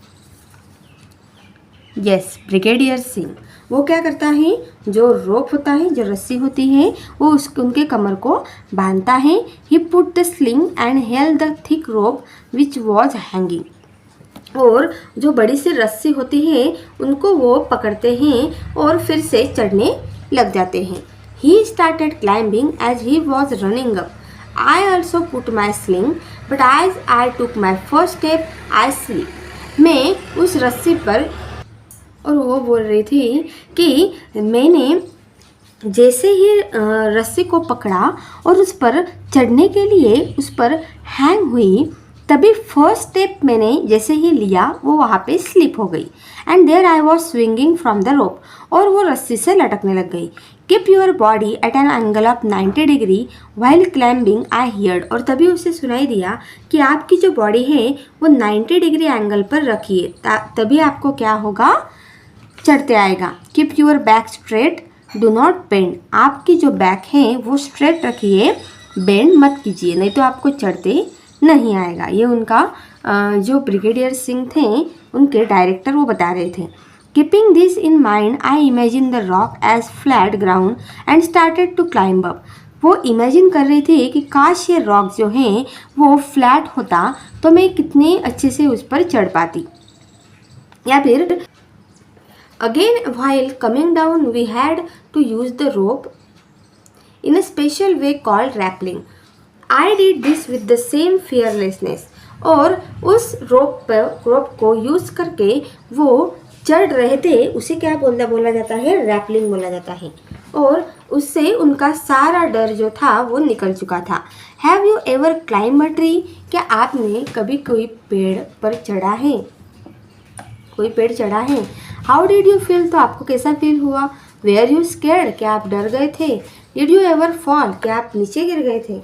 Yes, brigadier Singh. वो क्या करता है, जो रोप होता है, जो रस्सी होती है, वो उनके कमर को बांधता है। He put the sling and held the thick rope which was hanging. और जो बड़ी सी रस्सी होती है उनको वो पकड़ते हैं और फिर से चढ़ने लग जाते हैं। He started climbing as he was running up. I also put my sling but as I took my first step I slip. मैं उस रस्सी पर, और वो बोल रही थी कि मैंने जैसे ही रस्सी को पकड़ा और उस पर चढ़ने के लिए उस पर हैंग हुई, तभी फर्स्ट स्टेप मैंने जैसे ही लिया वो वहाँ पे स्लिप हो गई। And there I was swinging from the rope. और वो रस्सी से लटकने लग गई। Keep your body at an angle of 90 degree while climbing I heard. और तभी उसे सुनाई दिया कि आपकी जो बॉडी है वो 90 डिग्री एंगल पर रखिए, तभी आपको क्या होगा, चढ़ते आएगा। Keep your back straight, do not bend. आपकी जो बैक है वो स्ट्रेट रखिए बेंड मत कीजिए, नहीं तो आपको चढ़ते नहीं आएगा। ये उनका जो ब्रिगेडियर सिंह थे उनके डायरेक्टर वो बता रहे थे। Keeping this in mind I imagine the rock as flat ground and started to climb up. वो इमेजिन कर रही थी कि काश ये रॉक जो है वो फ्लैट होता तो मैं कितने अच्छे से उस पर चढ़ पाती। या फिर again while coming down we had to use the rope in a special way called rappelling. I did this with the same fearlessness. और उस रोप को यूज़ करके वो चढ़ रहे थे, उसे क्या बोला जाता है, रैपलिंग बोला जाता है। और उससे उनका सारा डर जो था वो निकल चुका था। Have you ever climb a tree? क्या आपने कभी कोई पेड़ पर चढ़ा है? कोई पेड़ चढ़ा है? How did you feel? तो आपको कैसा फील हुआ? Were you scared? क्या आप डर गए थे? Did you ever fall? क्या आप नीचे गिर गए थे?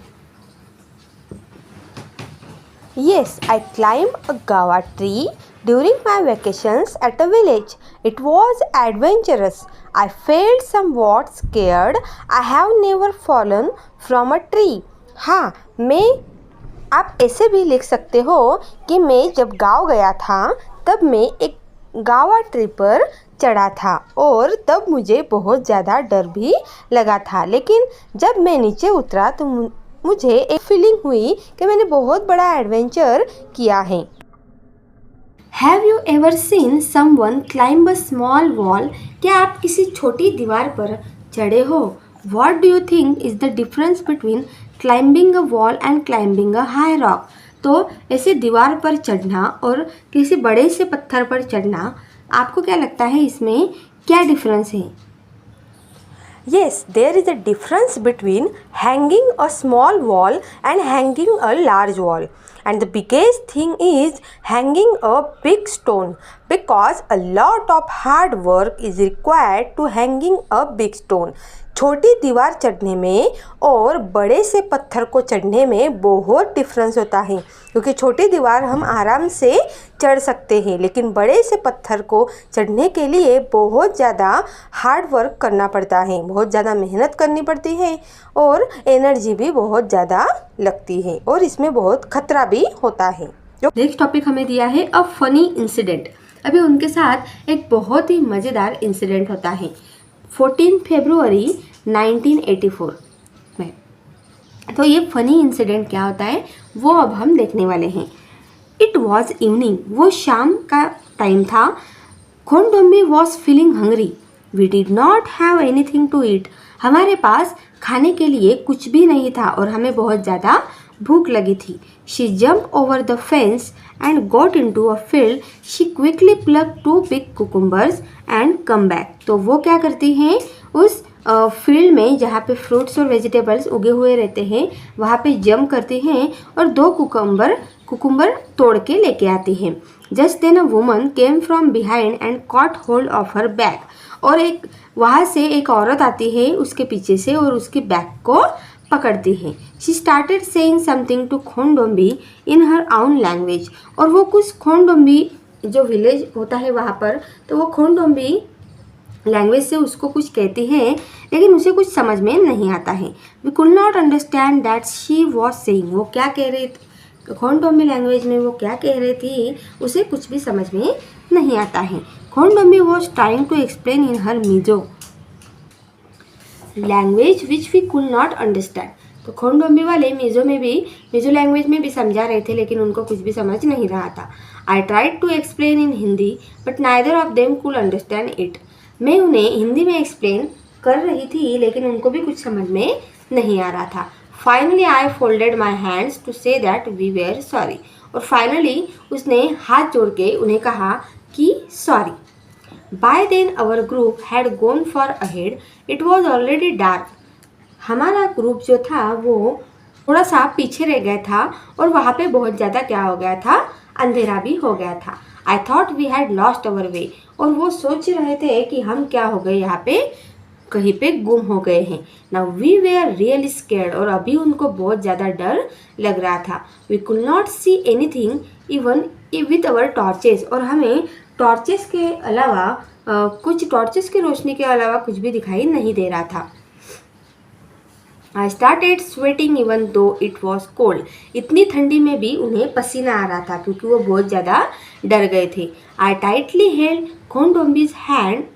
Yes, I climbed a guava tree during my vacations at a village. It was adventurous. I felt somewhat scared. I have never fallen from a tree. हाँ, आप ऐसे भी लिख सकते हो कि मैं जब गाँव गया था तब मैं एक गावा ट्री पर चढ़ा था और तब मुझे बहुत ज़्यादा डर भी लगा था, लेकिन जब मैं नीचे उतरा तो मुझे एक फीलिंग हुई कि मैंने बहुत बड़ा एडवेंचर किया है। Have you ever seen someone climb a small wall? क्या आप किसी छोटी दीवार पर चढ़े हो? What do you think is the difference between climbing a wall and climbing a high rock? तो ऐसे दीवार पर चढ़ना और किसी बड़े से पत्थर पर चढ़ना, आपको क्या लगता है इसमें क्या डिफरेंस है? Yes, there is a difference between hanging a small wall and hanging a large wall. And the biggest thing is hanging a big stone, because a lot of hard work is required to hanging a big stone. छोटी दीवार चढ़ने में और बड़े से पत्थर को चढ़ने में बहुत डिफरेंस होता है, क्योंकि छोटी दीवार हम आराम से चढ़ सकते हैं, लेकिन बड़े से पत्थर को चढ़ने के लिए बहुत ज़्यादा हार्ड वर्क करना पड़ता है, बहुत ज़्यादा मेहनत करनी पड़ती है और एनर्जी भी बहुत ज़्यादा लगती है और इसमें बहुत खतरा भी होता है। नेक्स्ट टॉपिक हमें दिया है अ फनी इंसिडेंट। अभी उनके साथ एक बहुत ही मज़ेदार इंसिडेंट होता है 14 फरवरी 1984 में। तो ये फनी इंसिडेंट क्या होता है वो अब हम देखने वाले हैं। इट वॉज इवनिंग, वो शाम का टाइम था। Khondombi was feeling hungry. We did not have anything to eat. हमारे पास खाने के लिए कुछ भी नहीं था और हमें बहुत ज़्यादा भूख लगी थी। She jump over the fence and got into a field. She quickly plug 2 big cucumbers and come back. तो वो क्या करती हैं, उस फील्ड में जहाँ पे फ्रूट्स और वेजिटेबल्स उगे हुए रहते हैं वहाँ पे जंप करती हैं और 2 कुकुम्बर तोड़ के लेके आती हैं। Just then a woman came from behind and caught hold of her bag. और वहाँ से एक औरत आती है उसके पीछे से और उसके बैग को पकड़ती है। She started saying something to Khondombi in her own language. और वो कुछ खोंडोम्बी जो विलेज होता है वहाँ पर, तो वो खोंडोम्बी लैंग्वेज से उसको कुछ कहती है, लेकिन उसे कुछ समझ में नहीं आता है। We could not understand that she was saying. वो क्या कह रही थी, खोंडोम्बी लैंग्वेज में वो क्या कह रही थी उसे कुछ भी समझ में नहीं आता है। Khondombi was trying to explain in her Mizo language which we could not understand. तो खोंडोम्बी वाले मिजो लैंग्वेज में भी समझा रहे थे, लेकिन उनको कुछ भी समझ नहीं रहा था। I tried to explain in Hindi but neither of them could understand it. मैं उन्हें हिंदी में एक्सप्लेन कर रही थी, लेकिन उनको भी कुछ समझ में नहीं आ रहा था। Finally I folded my hands to say that we were sorry. और फाइनली उसने हाथ जोड़ के उन्हें कहा कि sorry. By then our group had gone for ahead. It was already dark. हमारा ग्रुप जो था वो थोड़ा सा पीछे रह गया था और वहाँ पे बहुत ज़्यादा क्या हो गया था, अंधेरा भी हो गया था। I thought we had lost our way. और वो सोच रहे थे कि हम क्या हो गए, यहाँ पे कहीं पे गुम हो गए हैं। Now we were really scared. और अभी उनको बहुत ज़्यादा डर लग रहा था। We could not see anything even with our torches. और हमें टॉर्चेस के अलावा कुछ टॉर्चेस की रोशनी के अलावा कुछ भी दिखाई नहीं दे रहा था। I started sweating even though it was cold. इतनी ठंडी में भी उन्हें पसीना आ रहा था क्योंकि वो बहुत ज़्यादा डर गए थे. I tightly held Khondombi's hand.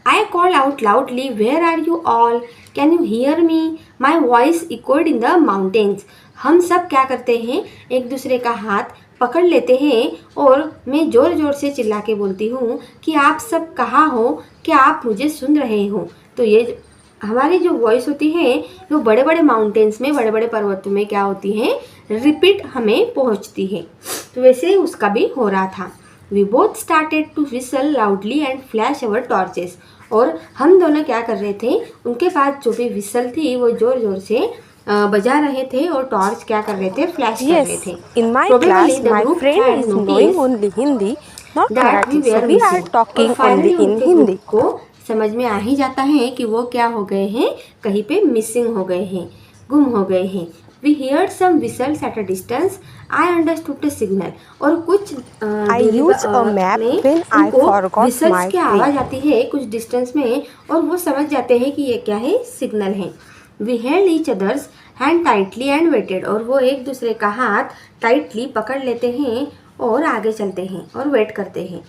I called out loudly, "Where are you all? Can you hear me?" My voice echoed in the mountains. हम सब क्या करते हैं, एक दूसरे का हाथ पकड़ लेते हैं और मैं ज़ोर ज़ोर से चिल्ला के बोलती हूँ कि आप सब कहाँ हो, क्या आप मुझे सुन रहे हो. तो ये हमारी जो वॉइस होती है वो बड़े बड़े माउंटेन्स में, बड़े बड़े पर्वतों में क्या होती है, रिपीट हमें पहुँचती है. तो वैसे उसका भी हो रहा था. We both started to whistle loudly and flash our torches. और हम दोनों क्या कर रहे थे, उनके पास जो भी विसल थी वो ज़ोर ज़ोर से बजा रहे थे और टॉर्च क्या कर रहे थे, फ्लैश कर रहे थे. In my Probably class, the my group friend had is knowing noticed only Hindi, not that we Marathi, so were we are missing. talking और finally only in उनके Hindi. group को समझ में आ ही जाता है कि वो क्या हो गए हैं, कहीं पे मिसिंग हो गए हैं, गुम हो गए हैं. We heard some whistles at a distance. I understood the signal. और कुछ I use a map में when I उनको forgot whistles my की way. आवाज़ आती है कुछ डिस्टेंस में और वो समझ जाते हैं कि ये क्या है, सिग्नल है. We held each other's hand tightly and waited. और वो एक दूसरे का हाथ टाइटली पकड़ लेते हैं और आगे चलते हैं और वेट करते हैं.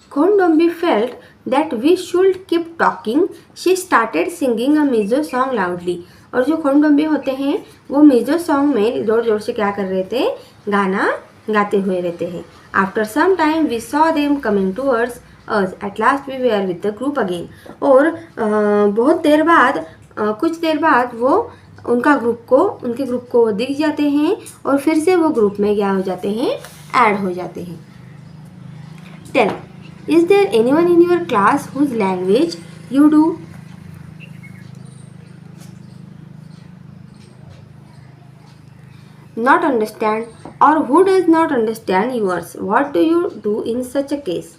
Khondombi felt that we should keep talking. She started singing a Mizo song loudly. और जो खोंडोम्बी होते हैं वो मिजो सॉन्ग में ज़ोर ज़ोर से क्या कर रहे थे, गाना गाते हुए रहते हैं. After some time we saw them coming towards us. At last we were with the group again. और बहुत देर बाद, कुछ देर बाद वो उनके ग्रुप को दिख जाते हैं और फिर से वो ग्रुप में क्या हो जाते हैं, ऐड हो जाते हैं. Tell, is there anyone in your class whose language you do not understand, or who does not understand yours? What do you do in such a case?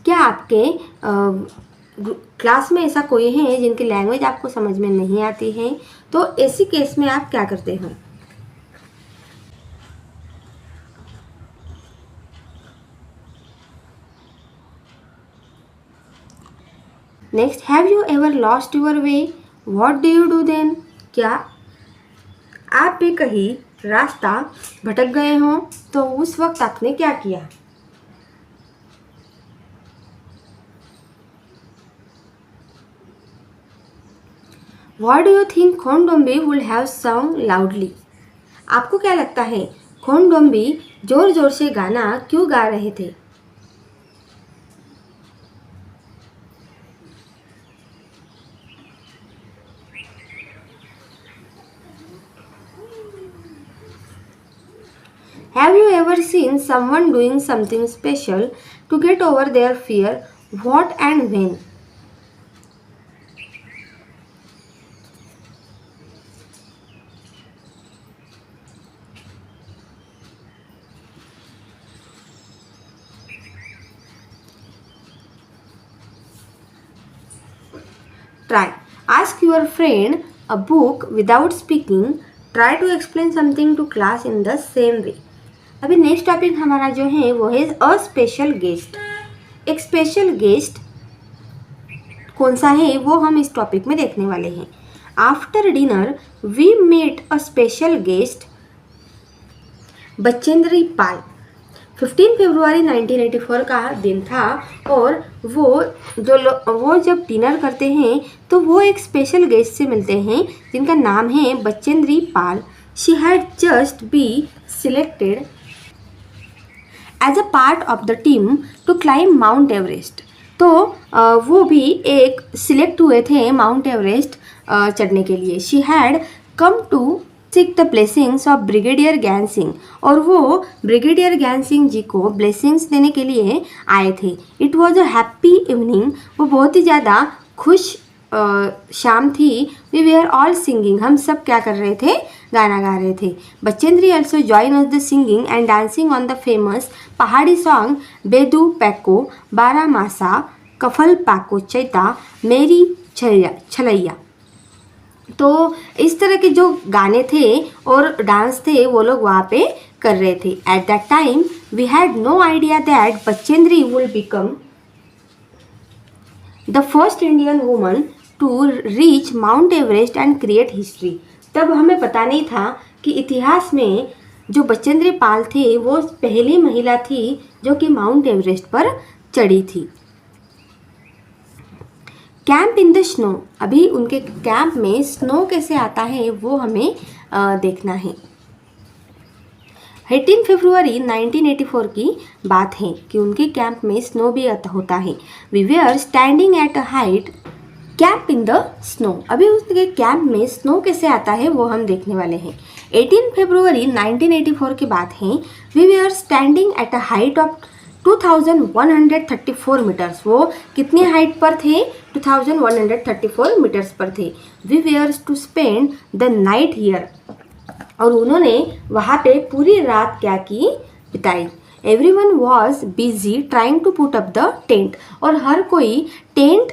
क्या आपके क्लास में ऐसा कोई है जिनकी लैंग्वेज आपको समझ में नहीं आती है, तो ऐसी केस में आप क्या करते हो? Next, have you ever lost your way? What do you do then? क्या आप भी कहीं रास्ता भटक गए हो तो उस वक्त आपने क्या किया? What do you think Khondombi would have sung loudly? आपको क्या लगता है खोंडोम्बी जोर जोर से गाना क्यों गा रहे थे? Have you ever seen someone doing something special to get over their fear? What and when? Try. Ask your friend a book without speaking. Try to explain something to class in the same way. अभी next topic हमारा जो है वो है अ special guest. एक special guest कौन सा है वो हम इस टॉपिक में देखने वाले हैं. After dinner we met a special guest Bachendri Pal. 15 फरवरी 1984 का दिन था और वो जब डिनर करते हैं तो वो एक स्पेशल गेस्ट से मिलते हैं जिनका नाम है Bachendri Pal. She had just be selected as a part of the team to climb Mount Everest. तो वो भी एक सिलेक्ट हुए थे माउंट एवरेस्ट चढ़ने के लिए. She had come to seek the blessings of brigadier Gyan Singh. और वो ब्रिगेडियर ज्ञान सिंह जी को ब्लेसिंग्स देने के लिए आए थे. It was a happy evening. वो बहुत ही ज़्यादा खुश शाम थी. We we are all singing. हम सब क्या कर रहे थे, गाना गा रहे थे. Bachendri also join us the singing and dancing on the famous पहाड़ी सॉन्ग बेदू पैको, बारह मासा, कफल पाको चैता, मेरी छलैया. तो इस तरह के जो गाने थे और डांस थे वो लोग वहाँ पे कर रहे थे. At that time we had no idea that Bachendri will become the first Indian woman to reach mount Everest and create history. तब हमें पता नहीं था कि इतिहास में जो बचेंद्री पाल थे वो पहली महिला थी जो कि माउंट एवरेस्ट पर चढ़ी थी। कैंप इन द स्नो, अभी उनके कैंप में स्नो कैसे आता है वो हमें देखना है। 18 फरवरी 1984 की बात है कि उनके कैंप में स्नो भी होता है। We were standing at a height camp in the snow, अभी उसके कैंप में स्नो कैसे आता है वो हम देखने वाले हैं। 18 फरवरी 1984 की बात है। We were standing at a height of 2134 meters, वो कितनी हाइट पर थे? 2134 मीटर्स पर थे। We were to spend the night here, और उन्होंने वहाँ पे पूरी रात क्या की? बिताई। Everyone was busy trying to put up the tent, और हर कोई टेंट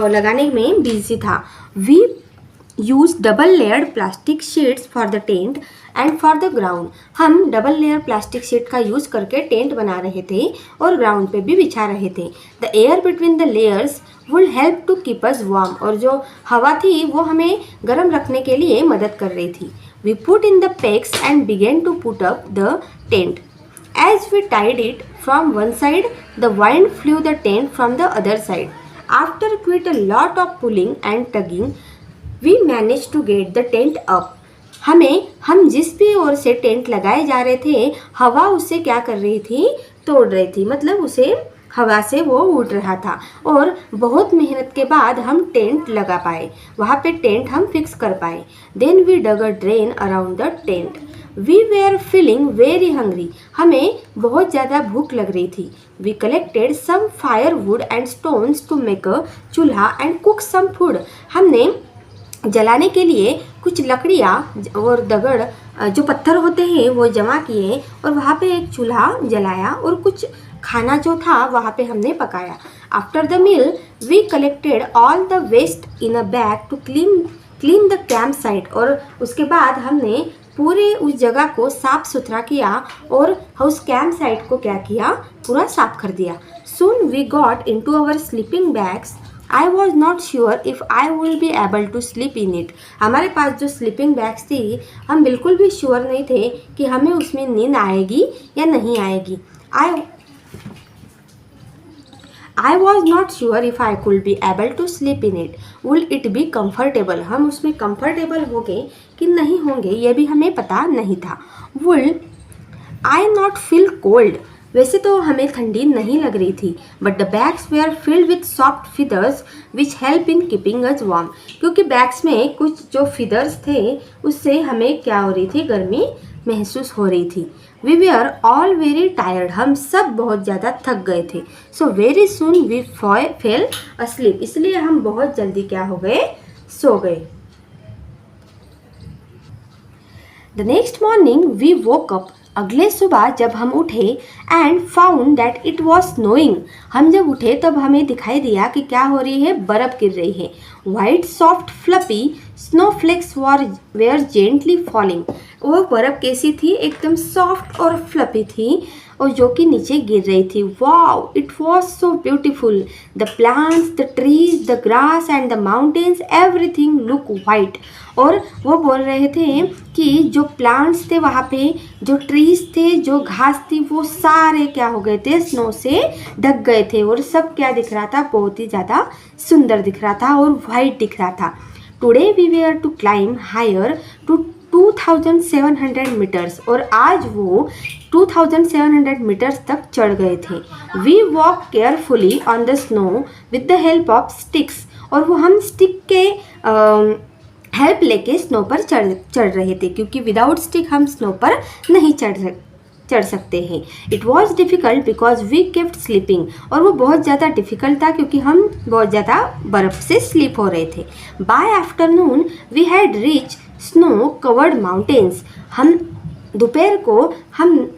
लगाने में बिजी था। We use double layered plastic sheets for the tent and for the ground, हम डबल लेयर प्लास्टिक शीट का यूज़ करके टेंट बना रहे थे और ग्राउंड पे भी बिछा रहे थे। The air between the layers would help to keep us warm, और जो हवा थी वो हमें गर्म रखने के लिए मदद कर रही थी। We put in the pegs and began to put up the tent. As we tied it from one side the wind flew the tent from the other side. After quite a lot of pulling and tugging we manage to get the tent up. हम जिस भी ओर से tent लगाए जा रहे थे, हवा उससे क्या कर रही थी? तोड़ रही थी, मतलब उसे हवा से वो उड़ रहा था, और बहुत मेहनत के बाद हम टेंट लगा पाए, वहाँ पे टेंट हम फिक्स कर पाए। Then we dug a drain around the tent. We were feeling very hungry, हमें बहुत ज़्यादा भूख लग रही थी। We collected some firewood and stones to make a chulha and cook some food, हमने जलाने के लिए कुछ लकड़ियाँ और दगड़ जो पत्थर होते हैं वो जमा किए, और वहाँ पे एक चूल्हा जलाया और कुछ खाना जो था वहाँ पे हमने पकाया। After the meal we collected all the waste in a bag to clean the camp site, और उसके बाद हमने पूरे उस जगह को साफ सुथरा किया और उस कैंप साइट को क्या किया? पूरा साफ कर दिया। Soon we got into our sleeping bags. I was not sure if I will be able to sleep in it, हमारे पास जो स्लीपिंग बैग्स थी हम बिल्कुल भी श्योर नहीं थे कि हमें उसमें नींद आएगी या नहीं आएगी। I was not sure if I could be able to sleep in it. Will it be comfortable? हम उसमें comfortable होंगे कि नहीं होंगे ये भी हमें पता नहीं था। Will I not feel cold? वैसे तो हमें ठंडी नहीं लग रही थी, but the bags were filled with soft feathers which help in keeping us warm, क्योंकि बैग्स में कुछ जो फिदर्स थे उससे हमें क्या हो रही थी? गर्मी महसूस हो रही थी। We were all very tired, हम सब बहुत ज़्यादा थक गए थे। So very soon we fell asleep, इसलिए हम बहुत जल्दी क्या हो गए? सो गए। The next morning we woke up, अगले सुबह जब हम उठे, and found that it was snowing, हम जब उठे तब हमें दिखाई दिया कि क्या हो रही है? बर्फ़ गिर रही है। White soft fluffy snowflakes were gently falling, वो बर्फ़ कैसी थी? एकदम सॉफ्ट और फ्लफी थी, और जो कि नीचे गिर रही थी। Wow, it was so beautiful. The plants, the trees, the grass and the mountains, everything look white. और वो बोल रहे थे कि जो प्लांट्स थे वहाँ पे, जो ट्रीज थे, जो घास थी, वो सारे क्या हो गए थे? स्नो से ढक गए थे, और सब क्या दिख रहा था? बहुत ही ज़्यादा सुंदर दिख रहा था और वाइट दिख रहा था। Today we were to climb higher to 2700 metres, और आज वो 2700 मीटर्स तक चढ़ गए थे। We walk carefully on the snow with the help of sticks, और वो हम स्टिक के हेल्प लेके स्नो पर चढ़ रहे थे, क्योंकि विदाउट स्टिक हम स्नो पर नहीं चढ़ सकते हैं। It was difficult because we kept sleeping, और वो बहुत ज़्यादा डिफ़िकल्ट था क्योंकि हम बहुत ज़्यादा बर्फ़ से स्लीप हो रहे थे। By afternoon we had reach snow covered mountains, हम दोपहर को हम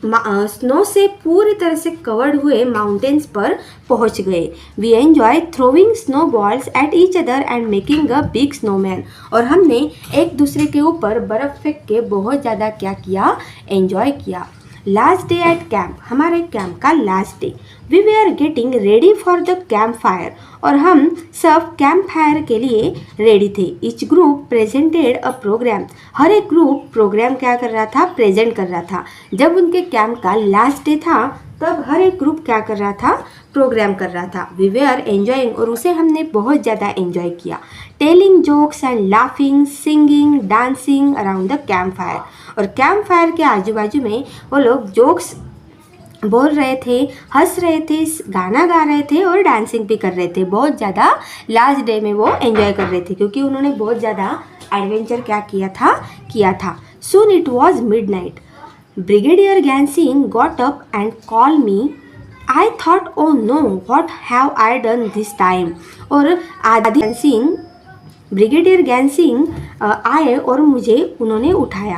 स्नो से पूरी तरह से कवर्ड हुए माउंटेन्स पर पहुंच गए। We enjoy throwing snow balls at each other and making a big snowman, और हमने एक दूसरे के ऊपर बर्फ़ फेंक के बहुत ज़्यादा क्या किया? एंजॉय किया। लास्ट डे एट कैंप, हमारे कैंप का last day. We were getting ready for the campfire, और हम सब कैंप फायर के लिए रेडी थे। Each group presented a programme, हर एक ग्रुप प्रोग्राम क्या कर रहा था, प्रेजेंट कर रहा था। जब उनके कैंप का लास्ट डे था तब हर एक ग्रुप क्या कर रहा था, प्रोग्राम कर रहा था। वी वे आर एंजॉइंग, और उसे हमने बहुत ज़्यादा एंजॉय किया। Telling jokes and laughing, singing, dancing around the campfire, और कैंप फायर के आजू बाजू में वो लोग जोक्स बोल रहे थे, हंस रहे थे, गाना गा रहे थे और डांसिंग भी कर रहे थे। बहुत ज़्यादा लास्ट डे में वो एंजॉय कर रहे थे क्योंकि उन्होंने बहुत ज़्यादा एडवेंचर क्या किया था। Soon it was midnight. Brigadier Gyan Singh got up and call me. I thought oh no what have I done this time. और आदि सिंह, ब्रिगेडियर गैनसिंग आए और मुझे उन्होंने उठाया,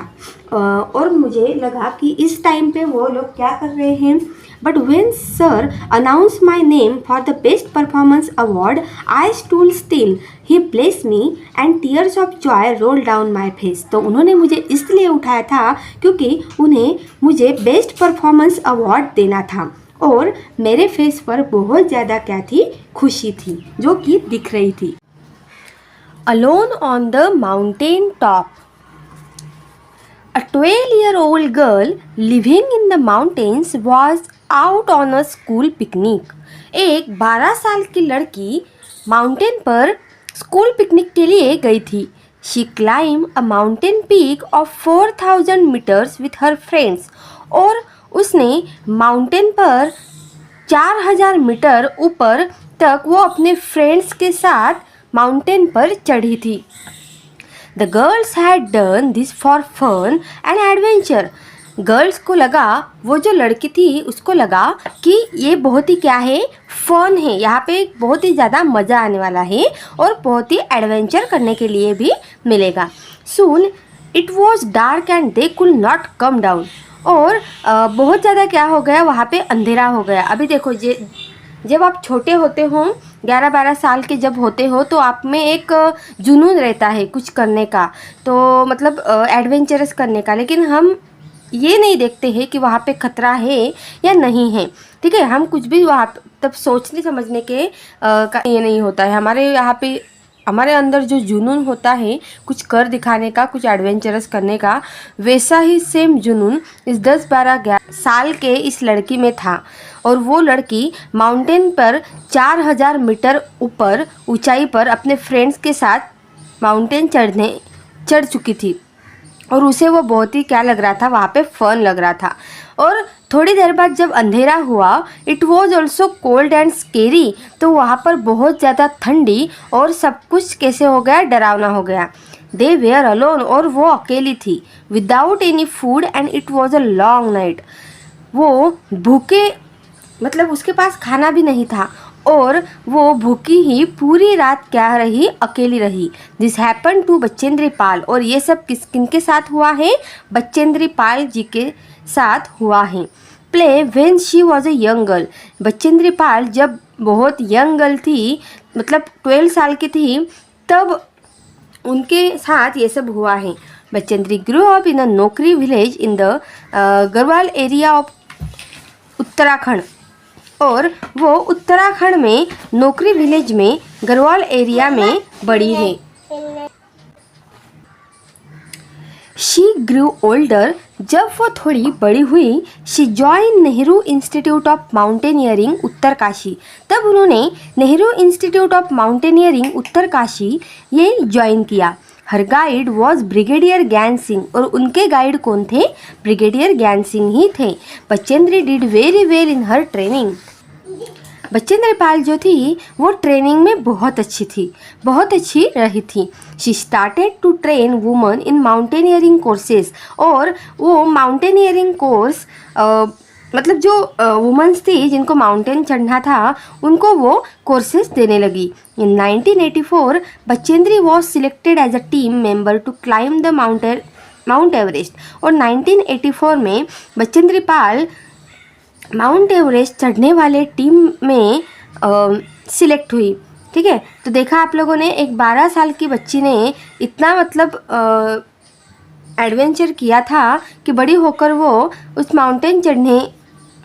और मुझे लगा कि इस टाइम पे वो लोग क्या कर रहे हैं। But when sir announce my name for the best performance award I stood still, he bless me and tears of Joy roll down my face. तो उन्होंने मुझे इसलिए उठाया था क्योंकि उन्हें मुझे बेस्ट परफॉर्मेंस अवार्ड देना था, और मेरे फेस पर बहुत ज़्यादा क्या थी, खुशी थी जो कि दिख रही थी। Alone on the mountain top. A 12-year-old girl living in the mountains was out on a school picnic. एक 12 साल की लड़की माउंटेन पर स्कूल पिकनिक के लिए गई थी। She climbed a mountain peak of 4000 meters with her friends. और उसने माउंटेन पर 4000 मीटर ऊपर तक वो अपने फ्रेंड्स के साथ माउंटेन पर चढ़ी थी। The girls had done this for fun and adventure. Girls को लगा, वो जो लड़की थी उसको लगा कि ये बहुत ही क्या है, फन है, यहाँ पे बहुत ही ज़्यादा मज़ा आने वाला है और बहुत ही एडवेंचर करने के लिए भी मिलेगा। सून it was dark and they could not come down. और बहुत ज़्यादा क्या हो गया, वहाँ पे अंधेरा हो गया। अभी देखो, जब आप छोटे होते हो, 11-12 साल के जब होते हो, तो आप में एक जुनून रहता है कुछ करने का, तो मतलब एडवेंचरस करने का, लेकिन हम ये नहीं देखते हैं कि वहाँ पे खतरा है या नहीं है। ठीक है, हम कुछ भी वहाँ तब सोचने समझने के ये नहीं होता है। हमारे अंदर जो जुनून होता है कुछ कर दिखाने का, कुछ एडवेंचरस करने का, वैसा ही सेम जुनून इस 10-12 साल के इस लड़की में था। और वो लड़की माउंटेन पर 4000 मीटर ऊपर ऊंचाई पर अपने फ्रेंड्स के साथ माउंटेन चढ़ चुकी थी, और उसे वो बहुत ही क्या लग रहा था, वहाँ पे फन लग रहा था। और थोड़ी देर बाद जब अंधेरा हुआ, it was also cold and scary, तो वहाँ पर बहुत ज़्यादा ठंडी और सब कुछ कैसे हो गया, डरावना हो गया। दे वेयर अलोन, और वो अकेली थी, without any food and it was a long night. वो भूखे, मतलब उसके पास खाना भी नहीं था, और वो भूखी ही पूरी रात क्या रही, अकेली रही। This happen to Bachendri Pal, और ये सब किनके साथ हुआ है, बचेंद्री पाल जी के साथ हुआ है। Play when she was a young girl, Bachendri Pal जब बहुत यंग गर्ल थी, मतलब 12 साल की थी, तब उनके साथ ये सब हुआ है। बचेंद्री ग्रो अप इन अ नौकरी village in the Garhwal area of Uttarakhand, और वो उत्तराखंड में नौकरी विलेज में गढ़वाल एरिया में बड़ी है। शी ग्रू ओल्डर, जब वो थोड़ी बड़ी हुई, she join Nehru institute of mountaineering Uttarkashi, तब उन्होंने Nehru institute of mountaineering Uttarkashi ये ज्वाइन किया। हर guide was brigadier Gyan Singh, और उनके गाइड कौन थे, ब्रिगेडियर ज्ञान सिंह ही थे। Bachendri did very well in her training, Bachendri Pal जो थी वो ट्रेनिंग में बहुत अच्छी थी, बहुत अच्छी रही थी। She started to train woman in mountaineering courses, और वो माउंटेनियरिंग कोर्स मतलब जो वुमेंस थी जिनको माउंटेन चढ़ना था, उनको वो कोर्सेज देने लगी। In 1984 Bachendri was selected as a team member to climb the Mount Everest, और 1984 में बचेंद्री पाल माउंट एवरेस्ट चढ़ने वाले टीम में सिलेक्ट हुई। ठीक है, तो देखा आप लोगों ने, एक 12 साल की बच्ची ने इतना मतलब एडवेंचर किया था कि बड़ी होकर वो उस माउंटेन चढ़ने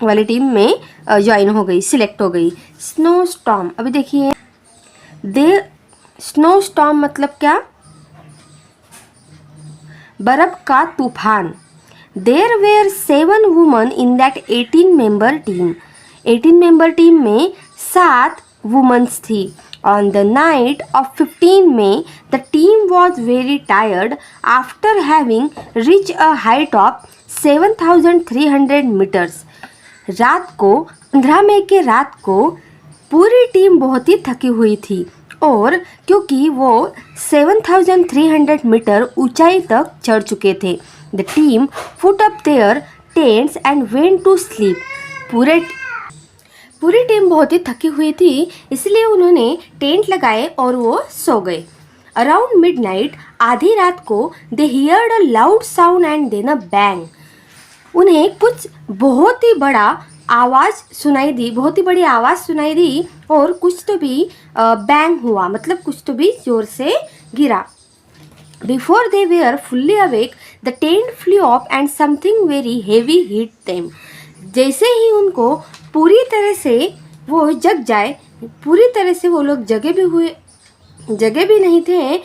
वाली टीम में ज्वाइन हो गई, सिलेक्ट हो गई। स्नो स्टॉर्म, अभी देखिए स्नो स्टॉर्म मतलब क्या, बर्फ का तूफान। There were 7 women in that 18 member team. 18 member team में 7 वुमेन्स थी। On the night of 15 May the team was very tired after having reach a height of 7,300 metres. रात को 15 मई के रात को पूरी टीम बहुत ही थकी हुई थी, और क्योंकि वो 7,300 मीटर ऊंचाई तक चढ़ चुके थे। The team put up their tents and went to sleep. पूरी टीम बहुत ही थकी हुई थी, इसलिए उन्होंने टेंट लगाए और वो सो गए। अराउंड मिडनाइट, आधी रात को, they heard a loud sound and then a bang. उन्हें कुछ बहुत ही बड़ा आवाज़ सुनाई दी, बहुत ही बड़ी आवाज़ सुनाई दी, और कुछ तो भी बैंग हुआ, मतलब कुछ तो भी जोर से गिरा। Before they were fully awake the tent flew off and something very heavy hit them. जैसे ही उनको पूरी तरह से वो जग जाए, पूरी तरह से वो लोग जगे भी नहीं थे,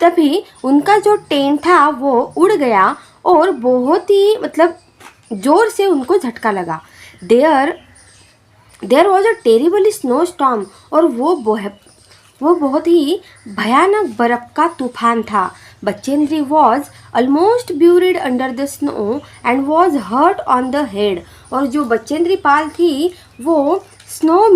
तभी उनका जो टेंट था वो उड़ गया, और बहुत ही मतलब जोर से उनको झटका लगा। There was a terrible snow storm, और वो बहुत ही भयानक बर्फ का तूफान था। Bachendri was almost buried under the snow and was hurt on the head. और जो बचेंद्री पाल थी वो स्नो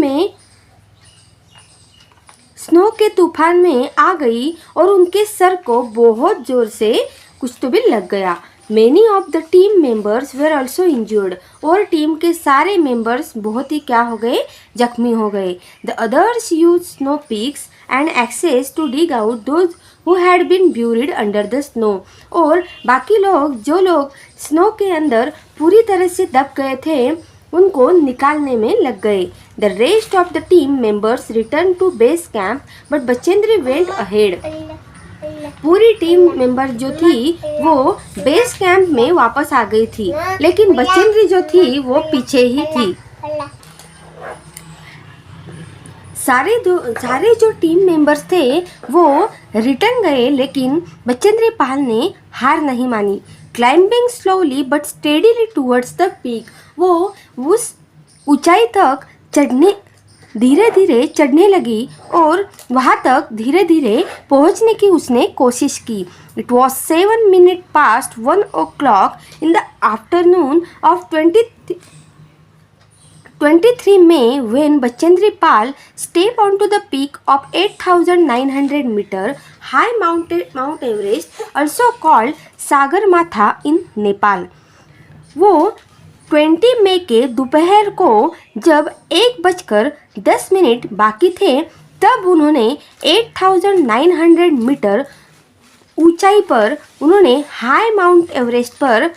के तूफान में आ गई, और उनके सर को बहुत जोर से कुछ तो भी लग गया। Many of the team members were also injured, और टीम के सारे मेंबर्स बहुत ही क्या हो गए, जख्मी हो गए। The others used snow picks and axes to dig out those who had been buried under the snow, और बाकी लोग, जो लोग स्नो के अंदर पूरी तरह से दब गए थे, उनको निकालने में लग गए। The rest of the team members returned to base camp, but Bachendri went ahead. पूरी टीम मेंबर जो थी वो बेस कैंप में वापस आ गई थी, लेकिन बचेंद्री जो थी वो पीछे ही थी। सारे जो टीम मेंबर्स थे वो रिटर्न गए, लेकिन बचेंद्री पाल ने हार नहीं मानी। Climbing slowly but steadily towards the peak, वो उस ऊंचाई तक धीरे धीरे चढ़ने लगी, और वहाँ तक धीरे धीरे पहुँचने की उसने कोशिश की। It was 7 minutes past 1 o'clock in the afternoon of 23 May when Bachendri Pal stepped onto the peak of 8,900 meter high Mount Everest, also called Sagarmatha in Nepal. वो 20 मई के दोपहर को जब 1:10 बाकी थे, तब उन्होंने 8,900 मीटर ऊंचाई पर उन्होंने हाई माउंट एवरेस्ट पर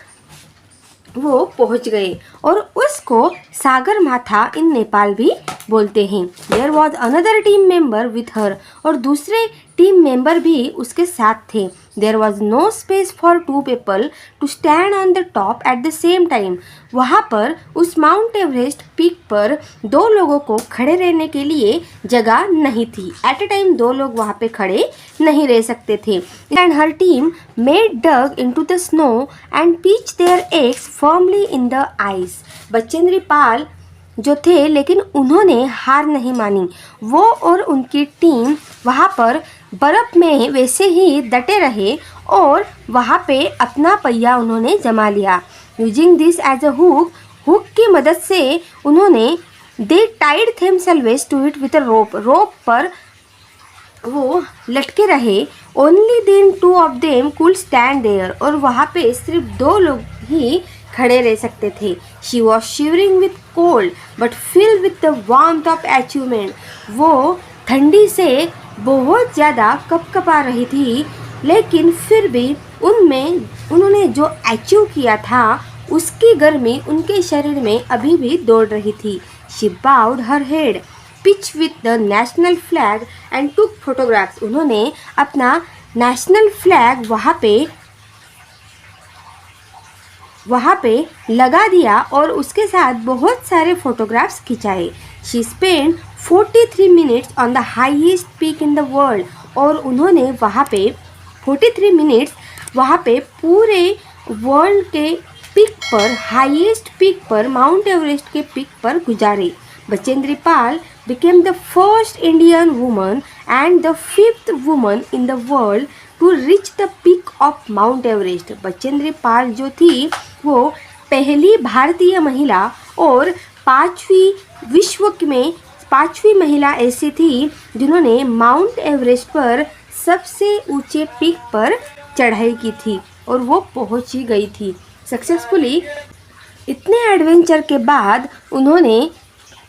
वो पहुंच गए, और उसको सागर माथा इन नेपाल भी बोलते हैं। There was another team member with her, और दूसरे टीम मेंबर भी उसके साथ थे। There was no space for 2 people to stand on the top at the same time. वहाँ पर उस माउंट एवरेस्ट पीक पर 2 लोगों को खड़े रहने के लिए जगह नहीं थी। एट अ टाइम 2 लोग वहाँ पे खड़े नहीं रह सकते थे। And her team made dug into the snow and pitch their eggs firmly in the ice. Bachendri Pal जो थे, लेकिन उन्होंने हार नहीं मानी। वो और उनकी टीम वहाँ पर बर्फ़ में वैसे ही डटे रहे, और वहाँ पे अपना पहिया उन्होंने जमा लिया। Using this as a hook की मदद से उन्होंने they tied themselves to it with a rope पर वो लटके रहे। Only then 2 of them could stand there, और वहाँ पे सिर्फ 2 लोग ही खड़े रह सकते थे। She was shivering with cold but filled with the warmth of achievement. वो ठंडी से बहुत ज़्यादा कपकपा रही थी, लेकिन फिर भी उन्होंने जो अचीव किया था उसकी गर्मी उनके शरीर में अभी भी दौड़ रही थी। She bowed her head, pitch with the national flag and took photographs. उन्होंने अपना नेशनल फ्लैग वहाँ पे वहाँ पे लगा दिया और उसके साथ बहुत सारे फोटोग्राफ्स खिंचाए। She spend 43 minutes on the highest peak in the world, और उन्होंने वहाँ पे 43 मिनट्स वहाँ पे पूरे वर्ल्ड के पीक पर, हाईएस्ट पीक पर, माउंट एवरेस्ट के पीक पर गुजारे। Bachendri Pal became the first Indian woman and the 5th woman in the world to reach the peak of Mount Everest। Bachendri Pal जो थी वो पहली भारतीय महिला और पांचवी महिला ऐसी थी जिन्होंने माउंट एवरेस्ट पर सबसे ऊंचे पीक पर चढ़ाई की थी और वो पहुंच ही गई थी सक्सेसफुली। इतने एडवेंचर के बाद उन्होंने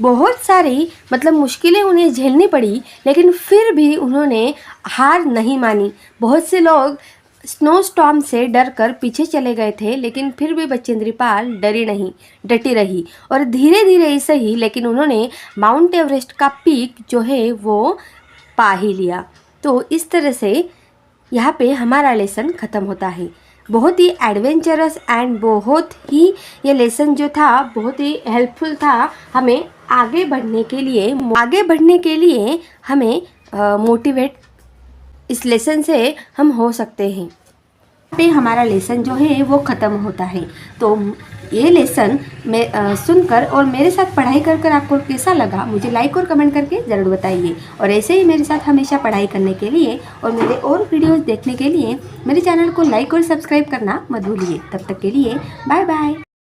बहुत सारी मुश्किलें उन्हें झेलनी पड़ी, लेकिन फिर भी उन्होंने हार नहीं मानी। बहुत से लोग स्नो स्टॉर्म से डर कर पीछे चले गए थे, लेकिन फिर भी बचेंद्री पाल डटी रही और धीरे धीरे ही सही, लेकिन उन्होंने माउंट एवरेस्ट का पीक जो है वो पा ही लिया। तो इस तरह से यहाँ पे हमारा लेसन ख़त्म होता है। बहुत ही एडवेंचरस एंड बहुत ही ये लेसन जो था बहुत ही हेल्पफुल था हमें आगे बढ़ने के लिए हमें मोटिवेट इस लेसन से हम हो सकते हैं। पे हमारा लेसन जो है वो ख़त्म होता है। तो ये लेसन मैं सुनकर और मेरे साथ पढ़ाई कर आपको कैसा लगा मुझे लाइक और कमेंट करके ज़रूर बताइए। और ऐसे ही मेरे साथ हमेशा पढ़ाई करने के लिए और मेरे और वीडियोस देखने के लिए मेरे चैनल को लाइक और सब्सक्राइब करना मत भूलिए। तब तक के लिए बाय बाय।